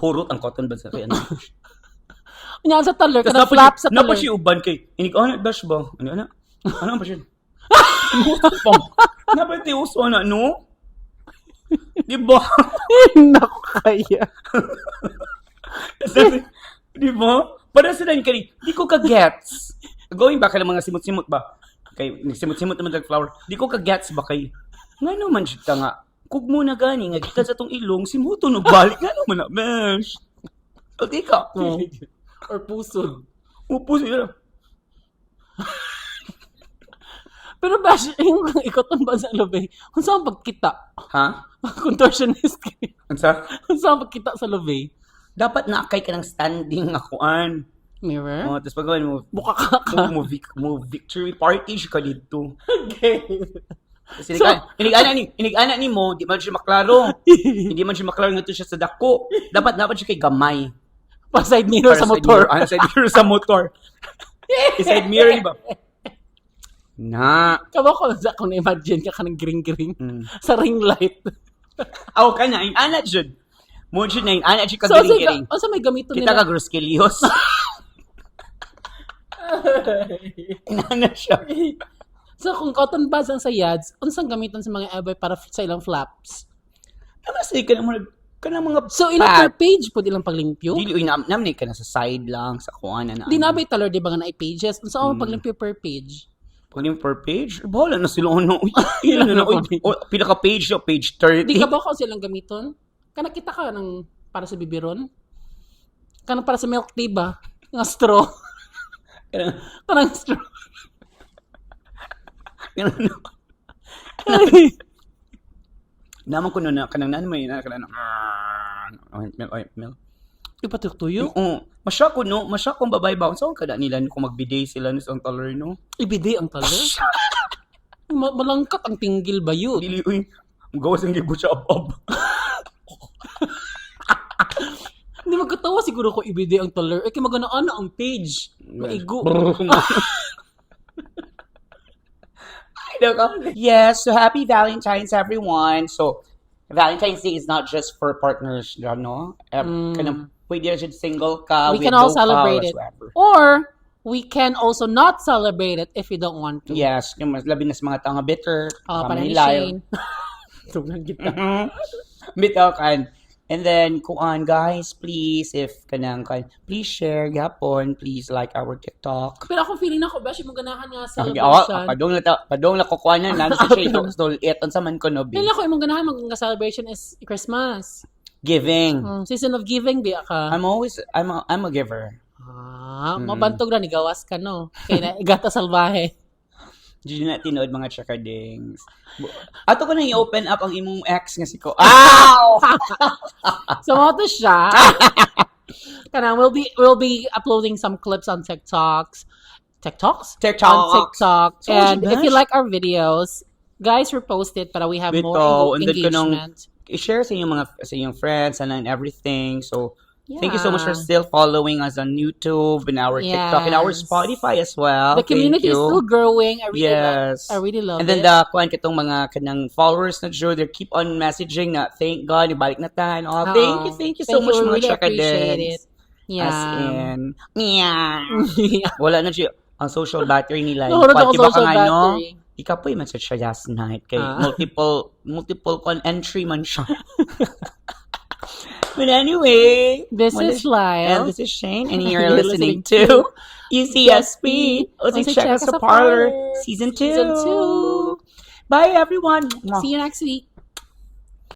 Hurot ang cotton buds na kaya. Nya sa taler, Tapos kanang flap sa napa taler. siya uban kay, inig bash ba? Ano? Ano ba siya? Napa ti uso na, no? Di ba? Naku kaya. Di ba? Para sila yung kani, di ko ka-gets. Going back ka ng mga simot-simot ba? Kay, simot-simot naman ng flower. Di ko ka-gets ba kay, nga naman siya nga, kug mo na gani, nga kita sa tong ilong, simuto no balik, nga naman na, besh. Okay ka? Or pusod. Upo sila. Pero Bash, yung ikoton ba sa lobby? Kung saan pagkita? Ha? Contortionist kayo. Ano sa? Kung saan pagkita sa lobby? Dapat nakay ka ng standing akuan. Mirror? Oh, tapos pag gawin mo, Buka ka. mo victory party siya ka dito. Okay. Kasi inig-ana ni mo, di man siya maklaro. Hindi man siya maklaro nga to siya sa dako. Dapat siya kay gamay. Pa side mirror sa motor. Side mirror sa motor. Side mirror, di ba? Na. Kaba ko sa kung na-imagine ka kanang giring-giring sa ring light. Aw ka na, yung ana dyan. Mo dyan na, yung ana dyan So, kagiring-giring. sa may gamito Kita nila. ka Groskelios. Inana siya. So, kung cotton buds ang sayads, unsang gamiton sa mga ebay para sa ilang flaps? Namasay ka na mga So, ilang per page po ilang paglimpyo? Dili, uy, naman ka na sa side lang, sa kuha na. Di na ba taler, di ba nga na pages? Unsa ang paglimpyo per page? Pag yung per page, bahala na sila. Ano, uy, ilan na, uy, pila ka page siya, page 30. Di ka ba kung silang gamiton? Kanakita ka ng para sa bibiron? Kanang para sa milk tea ba? Nga straw. Kanang, Kanang straw. kanang, naman ko na kanang nan mo yun, kanang, mil. Ipatuktuyo. Oo. Masya ko, no? Masya kong babae ba? Saan ka na nila kung magbiday sila sa taler, no? Ibidi ang taler. Malangkat ang tinggil ba yun? Dili, uy. Ang gawas ang gibot siya ab-ab. Hindi magkatawa siguro ko ibidi ang taler. Kaya magana-ana ang page. Maigo. Yes, so happy Valentine's, everyone. So, Valentine's Day is not just for partners, no? Kanang pwede na siya single ka, We can widow all celebrate ka, it. whatsoever. Or, we can also not celebrate it if you don't want to. Yes, yung mas labi na sa mga tanga bitter, Parang ni Manilay. Shane. Tugang kita. Bitaw kan. And then, kuan guys, please, if kanang kan, please share, yapon, please like our TikTok. Pero akong feeling na ko, beshi mo ganahan nga Awa, celebration. padong na kukuanan nan sa siya ito eton sa man ko no Feeling ko, imong ganahan mag celebration is Christmas. giving. Season of giving, biya ka. I'm a giver. Mabantog na, ni gawas ka, no? Kaya na, igata salbahe. Di na tinood mga chakadings. Ato ko na i-open up ang imong ex nga si ko. Ow! So, mo to siya. Kanang, we'll be uploading some clips on TikToks. TikToks? TikToks. On TikTok. So, And if you gosh. like our videos, guys, repost it para we have Bito, more and then engagement. I-share sa inyong friends and everything. So, thank you so much for Yeah. still following us on YouTube and our TikTok and our Yes. Spotify as well. The community Thank is you. still growing. I Yes. really love And then it. the kuan kitong mga kanang followers na Joe, they keep on messaging na thank God, ibalik na tayo. Oh, thank you so much We mga really appreciate chakadens. it. Yeah. As in, yeah. Yeah. Wala na siya ang social battery nila. Nahulog ako Pati ba social ka nga, no? battery. Ikapoy man siya last night kay Ah. multiple con entry man siya. But anyway, This what is Lyle. and this is Shane, and you're You're listening listening to UCSP. Let's check us a parlor, season 2. Season 2. Bye, everyone. See you next week.